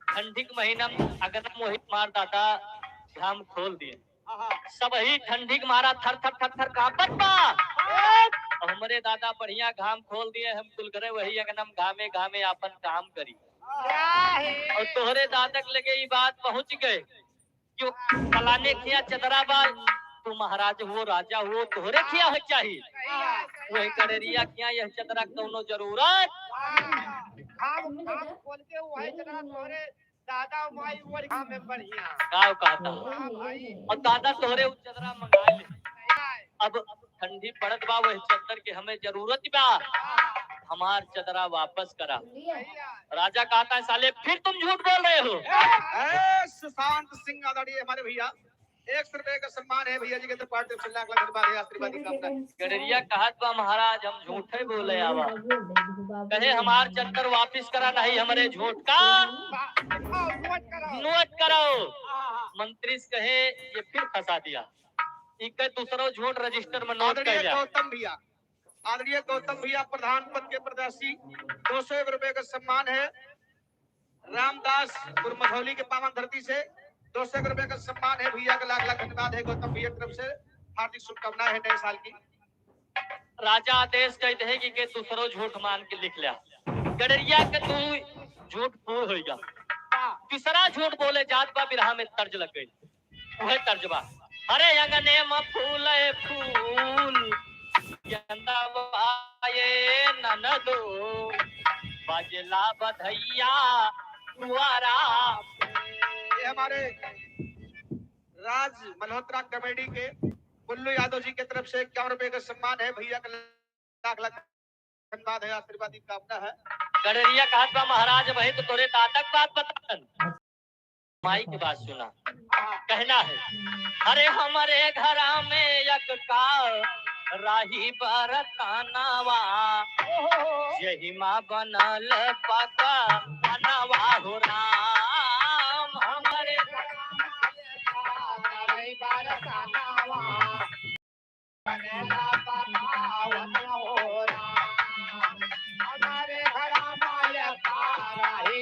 ठंडी के महीना में अगर मोहित मार दादा घाम खोल दिए सब ही ठंडी के मारा थर थर थर थर कांपत बा। और हमरे दादा बढ़िया घाम खोल दिए, हम कुल करे वही एकदम घामे घामे अपन काम करी। और तोहरे दादा के लगे ये बात पहुंच गए कि वो फलाने खिया चदरा बाल, तू महाराज हो राजा हो, तोहरे खिया हो चाहिए। वही करेरिया खिया यह चदरा कौनो जरूरत खोल के वो है जना तोरे दादा माई और में बढ़िया गाँव कहता। और दादा तोहरे उस चदरा मंगा ले। अब ठंडी पड़त बा, वही चदर के हमें जरूरत बा, हमार चदरा वापस करा। राजा कहता है साले फिर तुम झूठ बोल रहे हो। सुशांत सिंह आदरणीय हमारे भैया 100 रुपए का सम्मान है भैया जी के तरफ पार्टी से लाख लाख धन्यवाद है, आशीर्वाद की कामना। गडरिया कहत बा महाराज हम झूठे बोले आवा, कहे हमार चक्कर वापिस करा, नहीं हमारे झूठ का नोट कराओ। मंत्री कहे ये फिर फंसा दिया, एक दूसरा झूठ रजिस्टर में नोट कर लिया। गौतम भैया आदरणीय गौतम भैया प्रधान पद के प्रत्याशी 201 रुपए का सम्मान है। रामदास मधौली के पावन धरती से 201 रुपए का सम्मान है भैया का लाख लाख धन्यवाद है गौतम भैया की तरफ से, हार्दिक शुभकामनाएं है नए साल की। राजा आदेश कहते हैं कि दूसरो झूठ मान के लिख लिया। गडरिया के तू झूठ पूर्ण होगा, तीसरा झूठ बोले जात बा बिरहा में तर्ज लग गई। वह तर्ज बा अरे अंगने में फूल फूल ननदो बजला बधैया दुआरा। ये हमारे राज मल्होत्रा कमेटी के बुल्लू यादव जी की तरफ से 51 रुपए का सम्मान है भैया का लाख लाख धन्यवाद है, आशीर्वाद की कामना है। गडरिया कहत बा महाराज वही तो तोरे दादक बात बतान, माई की बात सुना। कहना है अरे हमारे घरा में एक का राही बरतानावा, यही माँ बनल पका बनवा हो राम। हमारे हमारे घरा माया तारा ही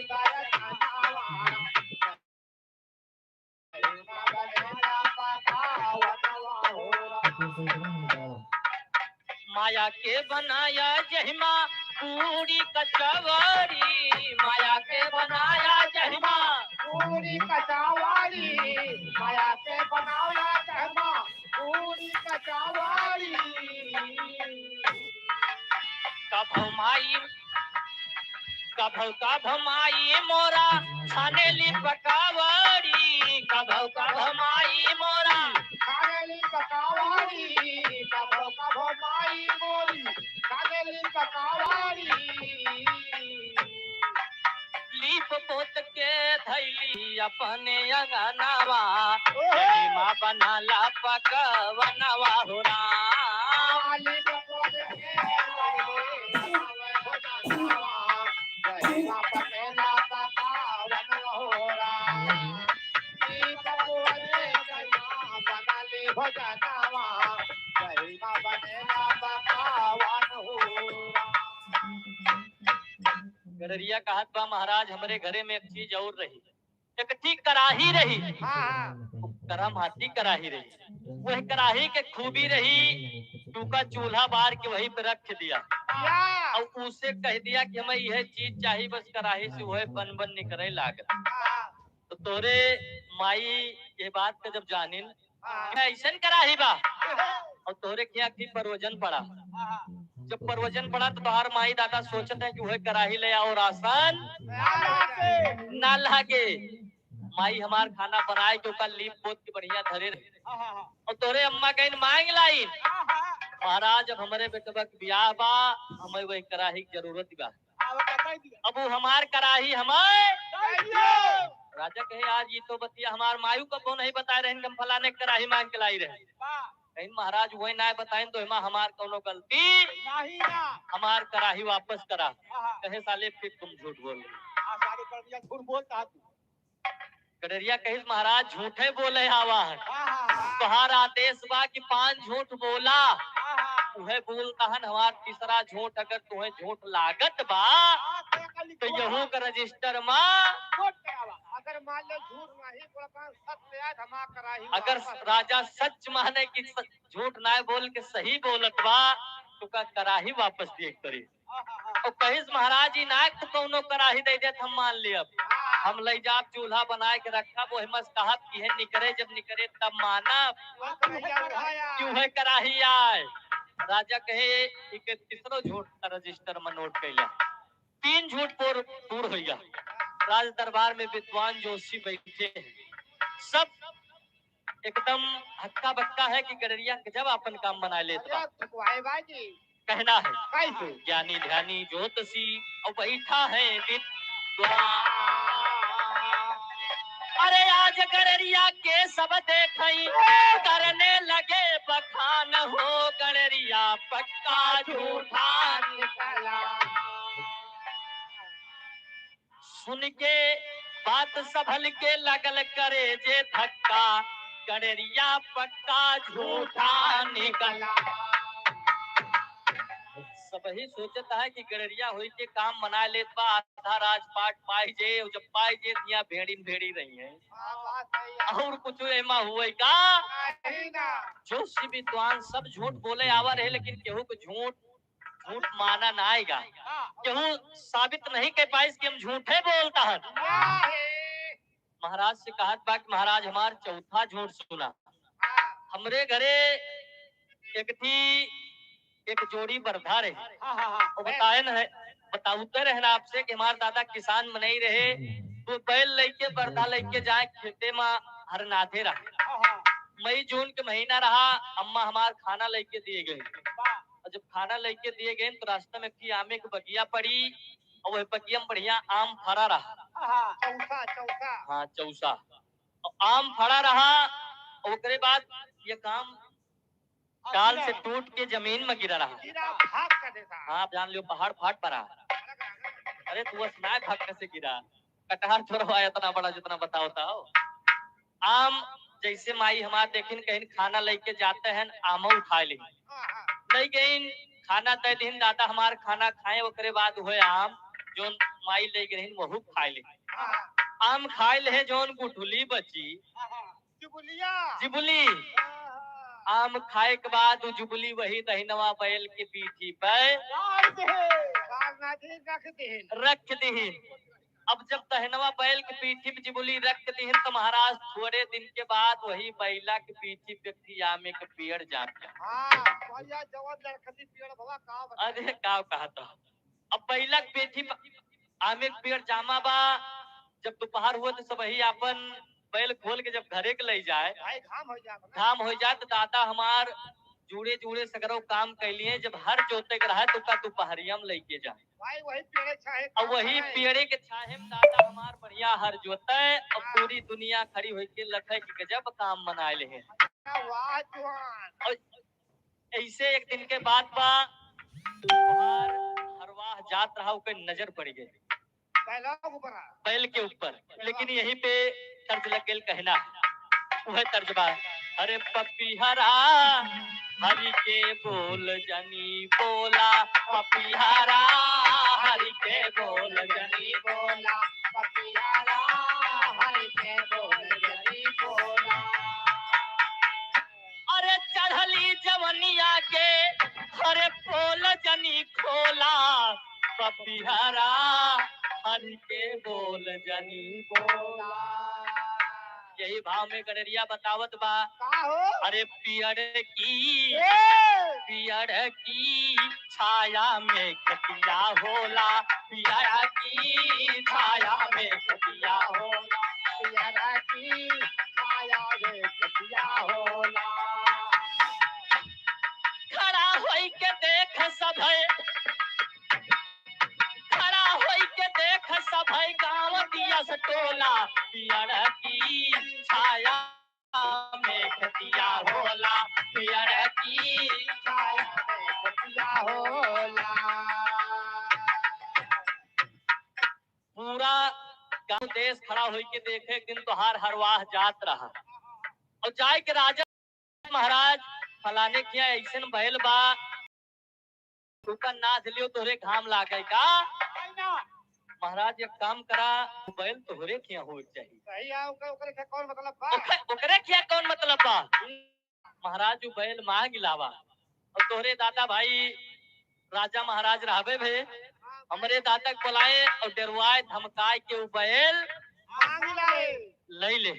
माया के बनाया जहिमा पूरी कचवरी, माया के बनाया जहिमा पूरी कचावाड़ी, माया के बनाया जहिमा पूरी कचावाड़ी। कभौ माई मोरा छानेली पकावड़ी, कभौ माई मोरा खानेली पकावाड़ी, कभो माई मोरी खानेली पकावाड़ी। लीप पोत के धैली अपने अंगनावा, माँ बनाला पकवनवा हो राम। गडरिया कहत बा महाराज हमरे घरे में एक चीज और रही, एक ठीक कराही रही, करम हाथी कराही रही। वही कराही के खूबी रही, टूका चूल्हा बार के वहीं पे रख दिया और उसे कह दिया कि हमें यह चीज चाहिए, बस कराही से वह बन बन निकले लाग। तो तोरे माई ये बात का जब जानिन ऐसा कराही बा और तोरे क्या की परवजन पड़ा, जब परवजन पड़ा तो बाहर माई दादा सोचते हैं कि वह कराही ले आओ, राशन ना लागे। माई हमार खाना बनाए के ऊपर लीप पोत की बढ़िया धरे और तोरे अम्मा कहीं मांग लाई महाराज अब हमारे बेटवा के ब्याह बा, हमें वही कराही की जरूरत बा, अब वो हमार कराही हमें। राजा कहे आज ये तो बतिया हमार मायू को कौन नहीं बताए रहे, हम फलाने कराही मांग के लाई रहे। कहीं महाराज वही ना बताए तो हमार कोनो गलती नहीं ना, हमार कराही वापस करा। कहे साले फिर तुम झूठ बोल रहे, झूठ बोलता तू। गडरिया कही महाराज झूठे बोले आवा है, तुहार आदेश बा कि 5 झूठ बोला, तुम्हें बोलता है हमार तीसरा झूठ अगर तुम्हें झूठ लागत बा तो यहू का रजिस्टर माँ अगर अगर मान लो झूठ नहीं बोलता सत्य या धमा कराही अगर राजा सच माने कि झूठ ना बोल के सही बोलत बा तो का कराही वापस दिए करे और कहिस महाराज जी ना तो कौनो कराही दे देत हम मान लिया हम ले जाब चूल्हा बनाए के रखा वो हिम्मत कहत कि है निकरे जब निकरे तब माना क्यों है कराही आए राजा कहे एक तीसरो झूठ का रजिस्टर में नोट कैला 3 झूठ पूर हो गया राज दरबार में विद्वान जोशी बैठे हैं सब एकदम हक्का बक्का है कि गडरिया जब अपन काम बना लेता कहना है कैसे ज्ञानी ध्यानी ज्योतिषी और बैठा है विद्वान अरे आज गडरिया के सब देखई करने लगे बखान हो गडरिया पक्का झूठा निकला सुन के बात संभल के लगल करे जे धक्का गडरिया पक्का झूठा निकला सब ही सोचता है कि गडरिया हुई के काम बना लेत बा आधा राजपाट पाई जे जब पाई जे दिया भेड़ी रही है और कुछ एमा हुए का जोशी विद्वान सब झूठ बोले आवा रहे लेकिन केहू को झूठ माना ना आएगा केहू साबित नहीं कर पाई कि हम झूठे बोलता है महाराज से कहत बा कि महाराज हमार चौथा झूठ सुना हमरे घरे एक जोड़ी बरधा रहे और बताते रहना आपसे कि हमारे दादा किसान में नहीं रहे तो बैल लेके बरधा लेके जाए खेते में हरनाथे रहे मई जून के महीना रहा अम्मा हमार खाना लेके दिए गए और जब खाना लेके दिए गए तो रास्ते में की आमे की बगिया पड़ी और वह बगिया में बढ़िया आम फरा रहा हाँ चौसा और आम फरा रहा और उसके बाद ये काम डाल से टूट के जमीन में गिरा रहा हाँ आप जान लियो पहाड़ फाट पड़ा अरे तू सुना भाग कैसे गिरा कटहर छोड़वा इतना बड़ा जितना बताओ था आम जैसे माई हमारे देखिन कहीं खाना लेके जाते हैं आम उठा ले नहीं गई खाना तय दिन दादा हमार खाना खाए ओकरे बाद हुए आम जो माई ले गई वहू खाए ले आम खाए ले जोन गुठुली बची जिबुली आम खाए के बाद जुबली वही दहिनवा बैल के पीठी पे रख दी अब जब दहिनवा बैल के पीठी पे जिबुली रख दी तो महाराज थोड़े दिन के बाद वही बैला के पीठी पे आमे के पेड़ जाम अरे का कहता अब बैला के पीठी आमे के पेड़ जामा बा जब दोपहर हुआ तो सब ही अपन बैल खोल के जब घरे के ले जाए घाम हो जाए तो दादा हमार जुड़े सगरों काम कैलिए जब हर जोते के रहा तो का दोपहरिया में लेके जाए और वही पेड़े के छाहे में दादा हमार बढ़िया हर जोते और पूरी दुनिया खड़ी हो के लखे कि गजब काम मनाए ले हैं और ऐसे एक दिन के बाद बा हरवाह जात रहा उके नजर पड़ गई बैल के ऊपर लेकिन यहीं पे तर्ज लग गया कहना वह तर्जबा अरे पपीहरा हरि के बोल जनी बोला पपीहरा हरि के बोल जनी बोला पपीहरा हरि के बोल जनी बोला अरे चढ़ली जवनिया के हरे बोल जनी खोला पपीहरा हरि के बोल जनी बोला यही भाव में गडरिया बतावत बा अरे पियड़ की छाया में खटिया होला पियड़ की छाया में खटिया होला पियड़ की छाया में खटिया होला खड़ा होई के देख सब गाँव दिया सटोला पियड़ की छाया में खटिया होला पियड़ की छाया में खटिया होला पूरा गांव देश खड़ा होई के देखे एक दिन तो हरवाह जात रहा और जाए के राजा महाराज फलाने किया ऐसे बैल बा तू का नाच लियो तोरे घाम लागे का महाराज एक काम करा, बैल तोहरे किया हो चाहिए। सही है, ओकरे के कौन मतलब बा? ओकरे किया कौन मतलब बा? महाराज वो बैल मांग लावा और तोहरे दादा भाई राजा महाराज रहबे भे हमरे दादा के बुलाए और डरवाए धमकाए के वो बैल मांग लाए। ले ले।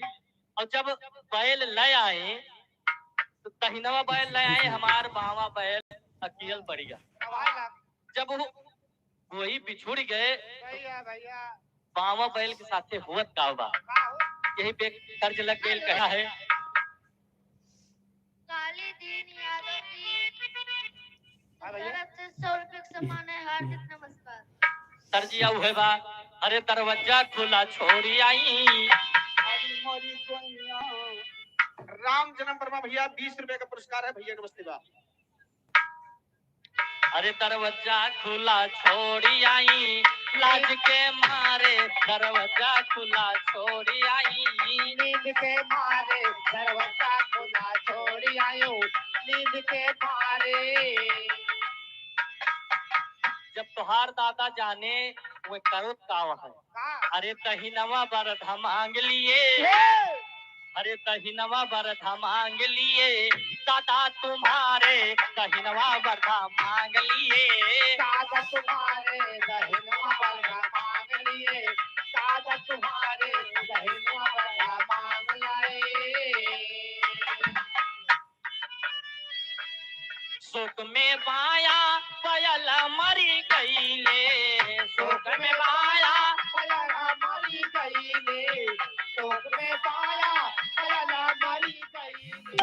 और जब बैल ले आए तो दहिनवा बैल ले आए, हमार बावा बैल अकेल पड़ गया। जब वही बिछुड़ गए भैया भैया बावा बैल के साथे हुवत का बा यही पे कर्ज लग गेल कहा है। काली दीन यादव की तरफ से 100 रुपए का सम्मान है। हार्दिक नमस्कार। सर जी आऊ है बा। अरे दरवाजा खुला छोड़ी आई। राम जन्म वर्मा भैया 20 रुपए का पुरस्कार है भैया, नमस्ते बा। अरे दरवाजा खुला छोड़ी आई, लाज के मारे दरवाजा खुला छोड़ी आई। नींद के मारे दरवाजा खुला छोड़ी आयो, नींद के मारे। जब तुहार दादा जाने वो करो काव है। अरे तहिनवा बरत हम मांग लिए, अरे तहिनवा बरत हम मांग लिए, दादा तुम्हारे तहिनवा बरत मांग लिए। दादा तुम्हारे दहिनवा बरदा मांग लिए, दादा तुम्हारे दहिनवा बरदा मांग लाए। शोक में बाया पयल मरी गईले, शोक में बाया पयला मरी गईले, शोक में बाया पयला मरी गईले।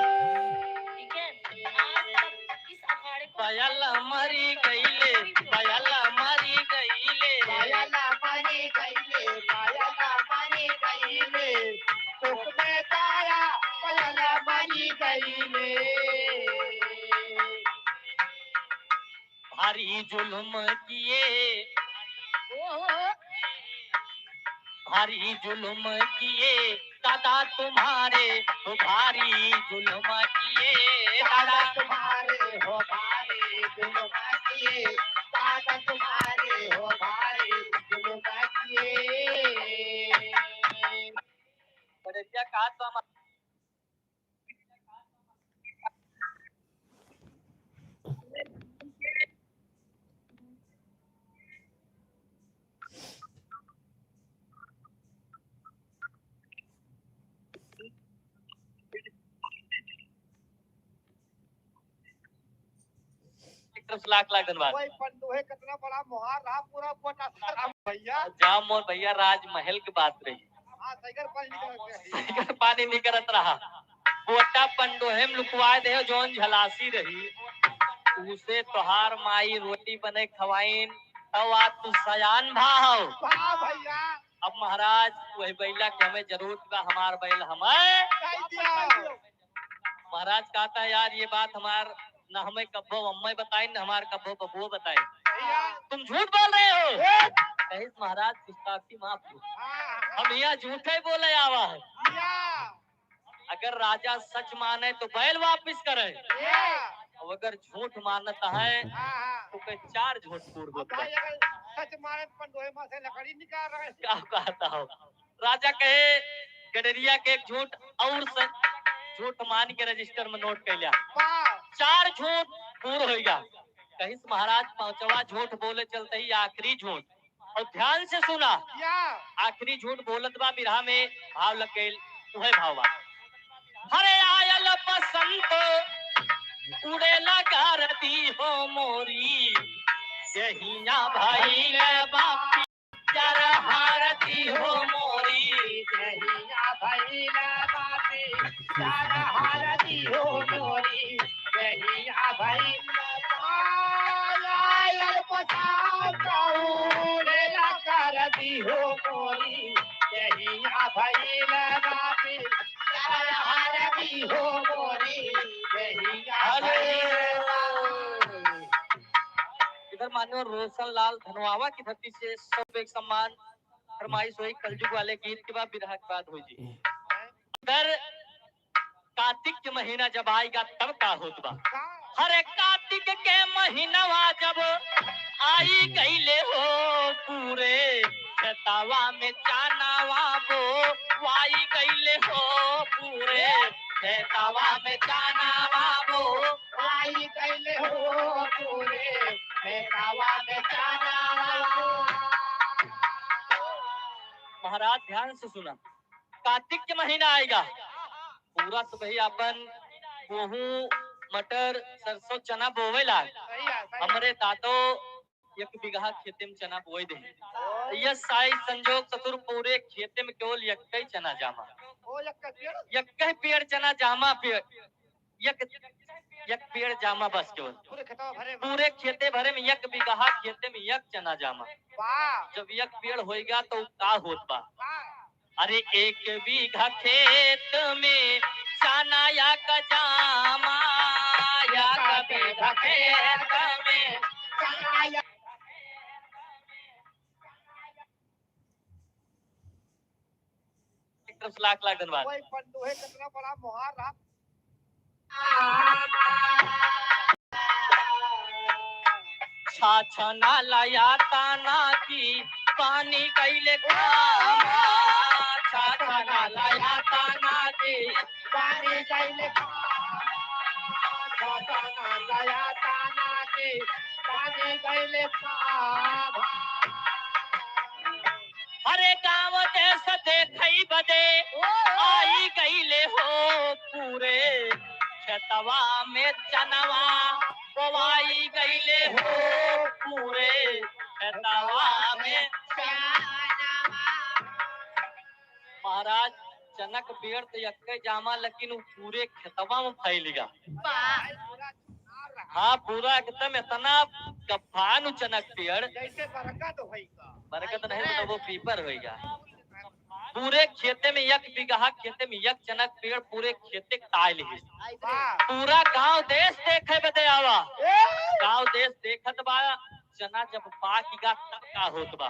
ठीक है, आज इस अखाड़े को पयल मरी गईले, पयल मरी गईले, पयला मरी गईले, पयला मरी गईले, शोक में बाया पयला मरी गईले। भारी जुल्म किए, भारी जुल्म किए दादा तुम्हारे, हो भारी जुल्म किए दादा दादा। तुम्हारे हो भारी जुल्म किए, दादा तुम्हारे हो भारी जुल्म किए। बड़े क्या कहा तो हम लाख लाख धन्यवाद। कोई पंडुहे कितना बड़ा मुहार रहा, पूरा पोटा सारा भैया। जाम और भैया राजमहल की बात रही, हाँ सैगर पानी निकल साइकिल पानी नहीं करत रहा। बोटा पंडोहे में लुकवा दे जोन झलासी रही, उसे तोहार माई रोटी बने खवाइन तब आज तू सयान भाव। वाह भैया अब महाराज वही बैला के हमें जरूरत बा, हमार बैल हमें। कह दिया। महाराज कहता है यार ये बात हमार न हमें कब्बो अम्मा बताई न हमार कब्बो बबुओ बताई, भैया तुम झूठ बोल रहे हो। कहीं महाराज गुस्ताखी माफ करो, हाँ हम यहाँ झूठे बोले आवा है। भैया अगर राजा सच माने तो बैल वापिस करे, भैया और अगर झूठ मानता है हाँ तो कई 4 झूठ पूर्ण होता भाई है। अगर सच मारे तो पंडुहे में से लकड़ी निकाल रहे हैं। क्या कहता हो राजा कहे गडरिया के एक झूठ और झूठ मान के रजिस्टर में नोट कर लिया, वाह 4 झूठ पूर्ण हो गया। कहीं महाराज 5वां झूठ बोले चलते ही आखिरी झूठ, और ध्यान से सुना भैया आखिरी झूठ बोलत बा बिरहा में भाव लग गए उहे भाव बा। हरे आयल बसंत उड़ेला करती हो मोरी, यहिया भाई ने बापी जर हारती हो मोरी। जहिया भाई ना बाती सारा हारती हो मोरी, जहिया भाई आयल पछाऊ रेला करती हो मोरी, जहिया भाई ना बाती सारा हारती हो मोरी, जहिया भाई इधर मान्य रोशन लाल धनवावा की धरती से सब एक सम्मान फरमाइश हुई कलजुग वाले गीत के बाद विरह के बाद हुई जी। इधर कार्तिक के महीना जब आएगा तब का होत बा। हरे कार्तिक के महीनवा जब आई गईले हो पूरे, खेतवा में चनावा बो वाई गईले हो पूरे खेतवा में चनावा बो आई कैले हो पूरे खेतवा में चनावा। महाराज ध्यान से सुना, कार्तिक के महीना आएगा, पूरा तो भाई अपन गेहूं मटर सरसों चना बोवेला। हमरे दादो 1 बीघा खेते में चना बोए दे। यह साई संजोग ससुर पूरे खेते में केवल एक ही चना जामा, एक ही पेड़ चना जामा, पेड़ एक पेड़ जामा बस केवल पूरे खेते भरे में 1 बीघा खेते में 1 चना जामा। जब 1 पेड़ होएगा तो का होत बा? अरे 1 बीघा खेत में चना या जामा, या बीघा खेत में चना। लाख लाख धन्यवाद। कोई पंडुहे कितना बड़ा मुहार रहा। छाछना लाया ताना की पानी गईले कामा, छाछना लाया ताना की पानी कैले छाछना लाया ताना की पानी कैले हरे गाँव देश देखई बदे आई गईले हो पूरे खेतवा में चनवा बोवाई गईले हो पूरे खेतवा में। महाराज चनक पेड़ तो यक्के जामा, लेकिन वो पूरे खेतवा में फैलेगा। हाँ पूरा एकदम इतना गफान चनक पेड़, जैसे बरकत होएगा। बरकत नहीं तो वो पीपर होएगा। पूरे खेते में 1 बीघा खेते में 1 चनक पेड़ पूरे खेते कायल है। पूरा गांव देश देखे बदे आवा, गांव देश देखत बा। चना जब पाकेगा तब का होत बा?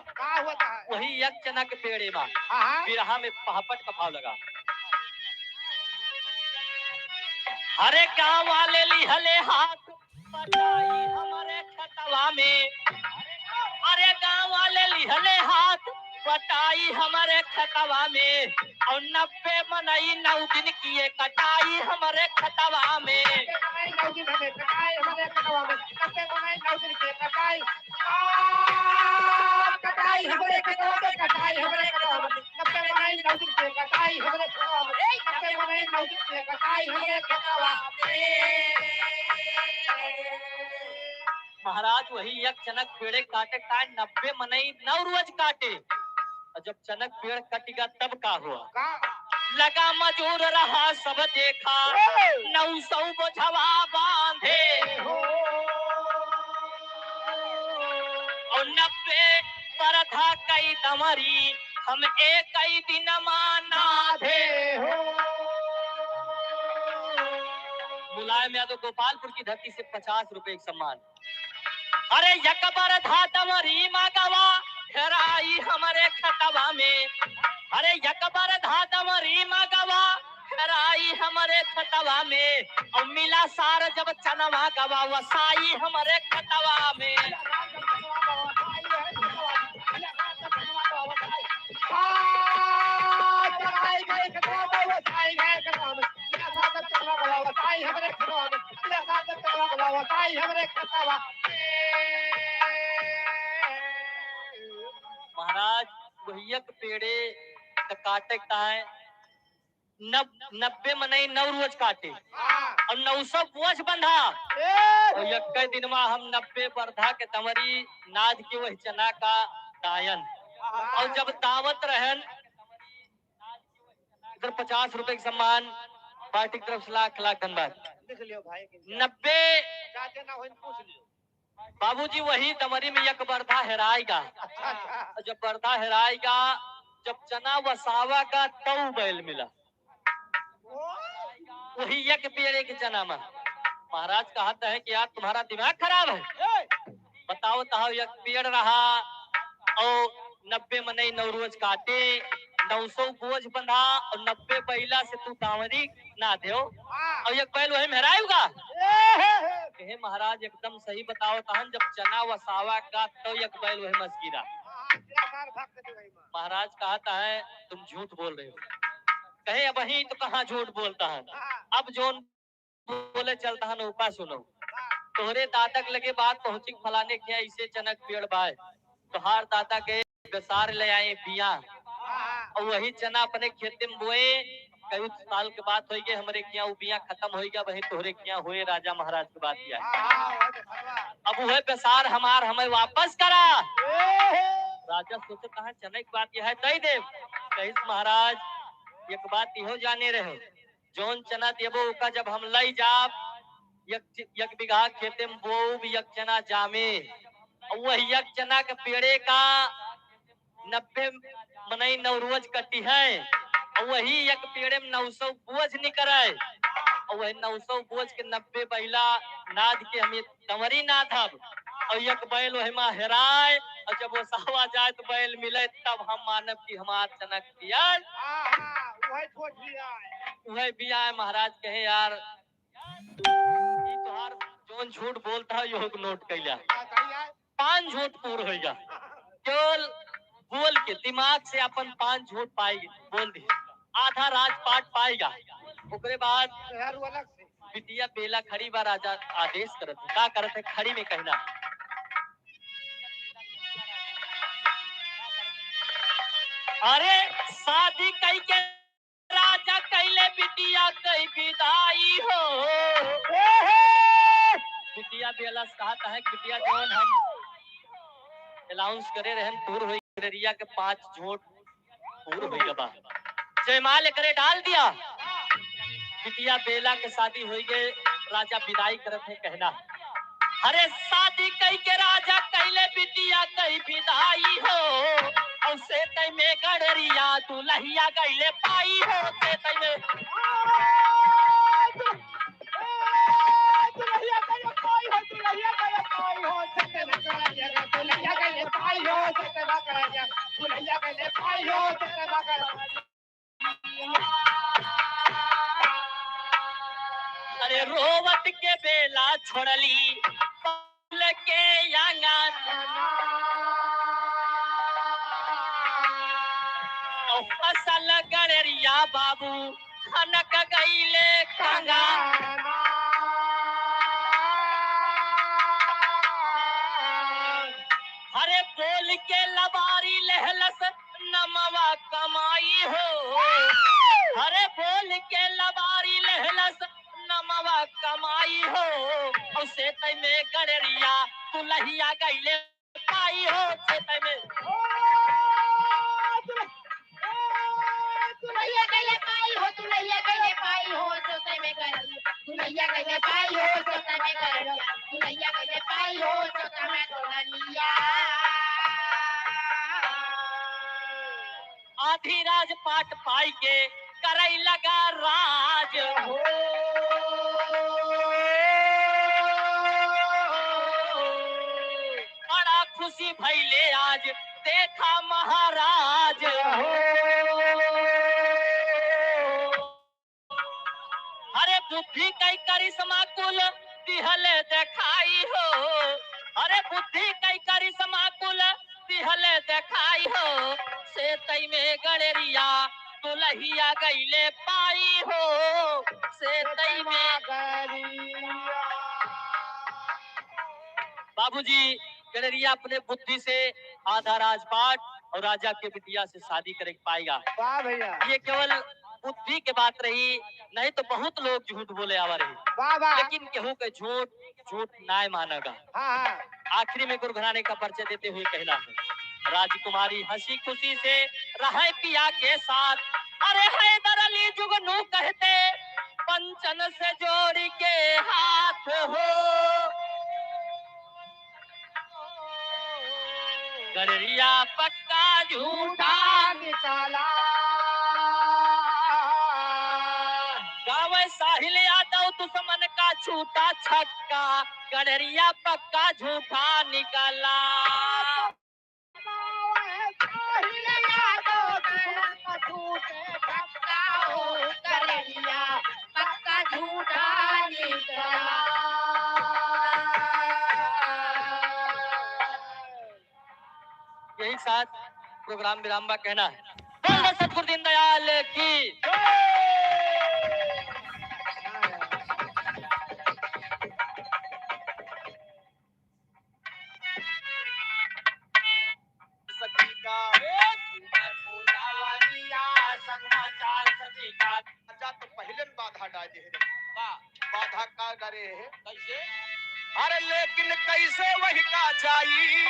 वही 1 चना के पेड़े बा। बिरहा में पहापट का भाव लगा। हरे गांव वाले लिहले हाथ बटाई हमारे खेतवा में, अरे गांव वाले लिहले हाथ बटाई हमारे खेतवा में, और 90 मनई 9 दिन किए कटाई हमारे खेतवा में। कटाई हमारे खेतवा में, कटाई हमारे खेतवा में, 90 बनाई 9 दिन के कटाई हमारे खेतवा में, 90 बनाई 9 दिन के कटाई हमारे खेतवा में। महाराज वही 1 चनक पेड़े काटे काट 90 मनई 9 रोज काटे, और जब चनक पेड़ कटेगा तब का हुआ? लगा मजूर रहा सब देखा, 900 बोझवा बांधे, और 90 पर था कई दमरी हम एक ही दिन माना थे। मुलायम यादव गोपालपुर की धरती से 50 रुपए एक सम्मान। अरे यकबर था दमरी मागवा हेराई हमारे खतवा में, अरे यकबर था दमरी मागवा हेराई हमारे खतवा में, और मिला सार जब चनवा गवा वसाई हमारे खतवा में। महाराज वही 1 पेड़े काटे का है 90 मनई 9 रोज काटे, और 900 बोझ बंधा, और 1 दिन में हम 90 बरधा के तमरी नाद के वही चना का गायन, और जब दावत रहन इधर 50 रुपए के सम्मान पार्टी की तरफ से लाख लाख धन्यवाद। 90 बाबूजी वही दमरी में 1 बरधा हेराएगा, जब बरधा हेराएगा, जब चना वसावा का तौ बैल मिला, वही 1 पेड़े के चना में। महाराज कहता है कि यार तुम्हारा दिमाग खराब है, बताओ तो 1 पेड़ रहा और 90 मनई 9 रोज काटे, 900 बोझ बंधा, और 90 बैला से तू दावरी ना दे, और 1 बैल वही मेहराएगा। कहे महाराज एकदम सही बताओ तहन, जब चना वसावा का तो 1 बैल वही मस्कीरा। महाराज कहता है तुम झूठ बोल रहे हो। कहे वही तो कहाँ झूठ बोलता है, अब जोन बोले चलता है नौका सुनो। तोहरे दादा के लगे बात पहुंची फलाने के ऐसे चनक पेड़ बाय, तोहार दादा के गसार ले आए बिया और वही चना अपने खेत में बोए। कई साल के बाद हो गए हमारे क्या बिया खत्म हो गया, वही तोहरे क्या हुए राजा महाराज की बात किया। अब वह बेसार हमें वापस करा। राजा सोचे कहा चना की बात यह है दई देव। कही महाराज एक बात इहो जाने रहे, जोन चना देवो का जब हम लई जाब एक बिघा खेते में बोब एक चना जामे, वह एक चना के पेड़े का 90 मनई 9 रोज कटी है और वही एक पेड़े में 900 बोझ निकले और वही 900 बोझ के 90 बैला नाद के हमें दंवरी नादब और एक बैल वही में हेराए और जब वो सावा जाए तो बैल मिले तब हम मानव की हमार चनक दिया वह बिया है। महाराज कहे यार तोहार जोन झूठ बोलता है योग नोट कैला 5 झूठ पूर होगा। केवल बोल के दिमाग से अपन 5 झूठ पाएगी बोल दी आधा राजपाट पाएगा। उसके बाद बिटिया बेला खड़ी बार राजा आदेश करते क्या करते खड़ी में कहना अरे शादी कई के राजा कैले बिटिया कई विदाई हो। बिटिया बेला कहता है बिटिया जोन हम अनाउंस करे रहन पूर हुई रिया के 5 झूठ पूर हुई बा जयमाल करे डाल दिया। बिटिया बेला के शादी हुई गए राजा विदाई करत है कहना अरे शादी कई के राजा कैले बिटिया कई विदाई हो और से तई में गड़रिया दुल्हिया गईले पाई हो से तई में दुल्हिया गईले पाई हो दुल्हिया गईले पाई हो से तई में गड़रिया दुल्हिया गईले पाई हो से तई में गड़रिया दुल्हिया गईले पाई हो से तई में गड़रिया। अरे रोवत के बेला छोड़ली के फसल गड़रिया बाबू खनक गईले खंगा अरे बोल के लबारी लहलस नमवा कमाई हो। अरे बोल के लबारी लहलस नमवा कमाई हो उसे तई में गड़रिया दुल्हिया गईले पाई हो से तई में दुल्हिया गईले पाई हो दुल्हिया गईले पाई हो से तई में गड़रिया दुल्हिया गईले पाई हो से तई में गड़रिया दुल्हिया गईले पाई हो से तई में गड़रिया। आधी राज पाट पाई के करई लगा राज हो। बड़ा खुशी भइले आज देखा महाराज हो। अरे बुद्धि कई करिश्मा कुल दिहले देखाई हो। अरे बुद्धि कई करिश्मा कुल दिहले देखाई हो से तई में गड़रिया दुल्हिया गईले पाई हो से तई में गड़रिया। बाबूजी गड़रिया अपने बुद्धि से आधा राजपाट और राजा के बिटिया से शादी करे पाएगा। वाह भैया ये केवल बुद्धि के बात रही, नहीं तो बहुत लोग झूठ बोले आवा रही लेकिन केहू के झूठ ना मानेगा। आखिरी में गुरु घराने का परिचय देते हुए कहला है राजकुमारी हंसी खुशी से रहे पिया के साथ। अरे हैदर अली जुगनू कहते पंचन से जोड़ के हाथ हो। गड़रिया पक्का झूठा निकाला गावे साहिल यादव दुश्मन का छूटा छक्का गड़रिया पक्का झूठा निकाला। यही साथ प्रोग्राम विराम का कहना है बोल दे सतगुरु दीनदयाल की सती का राजा तो पहले बाधा डाल दे बाधा का डरे है कैसे अरे लेकिन कैसे वही का जाई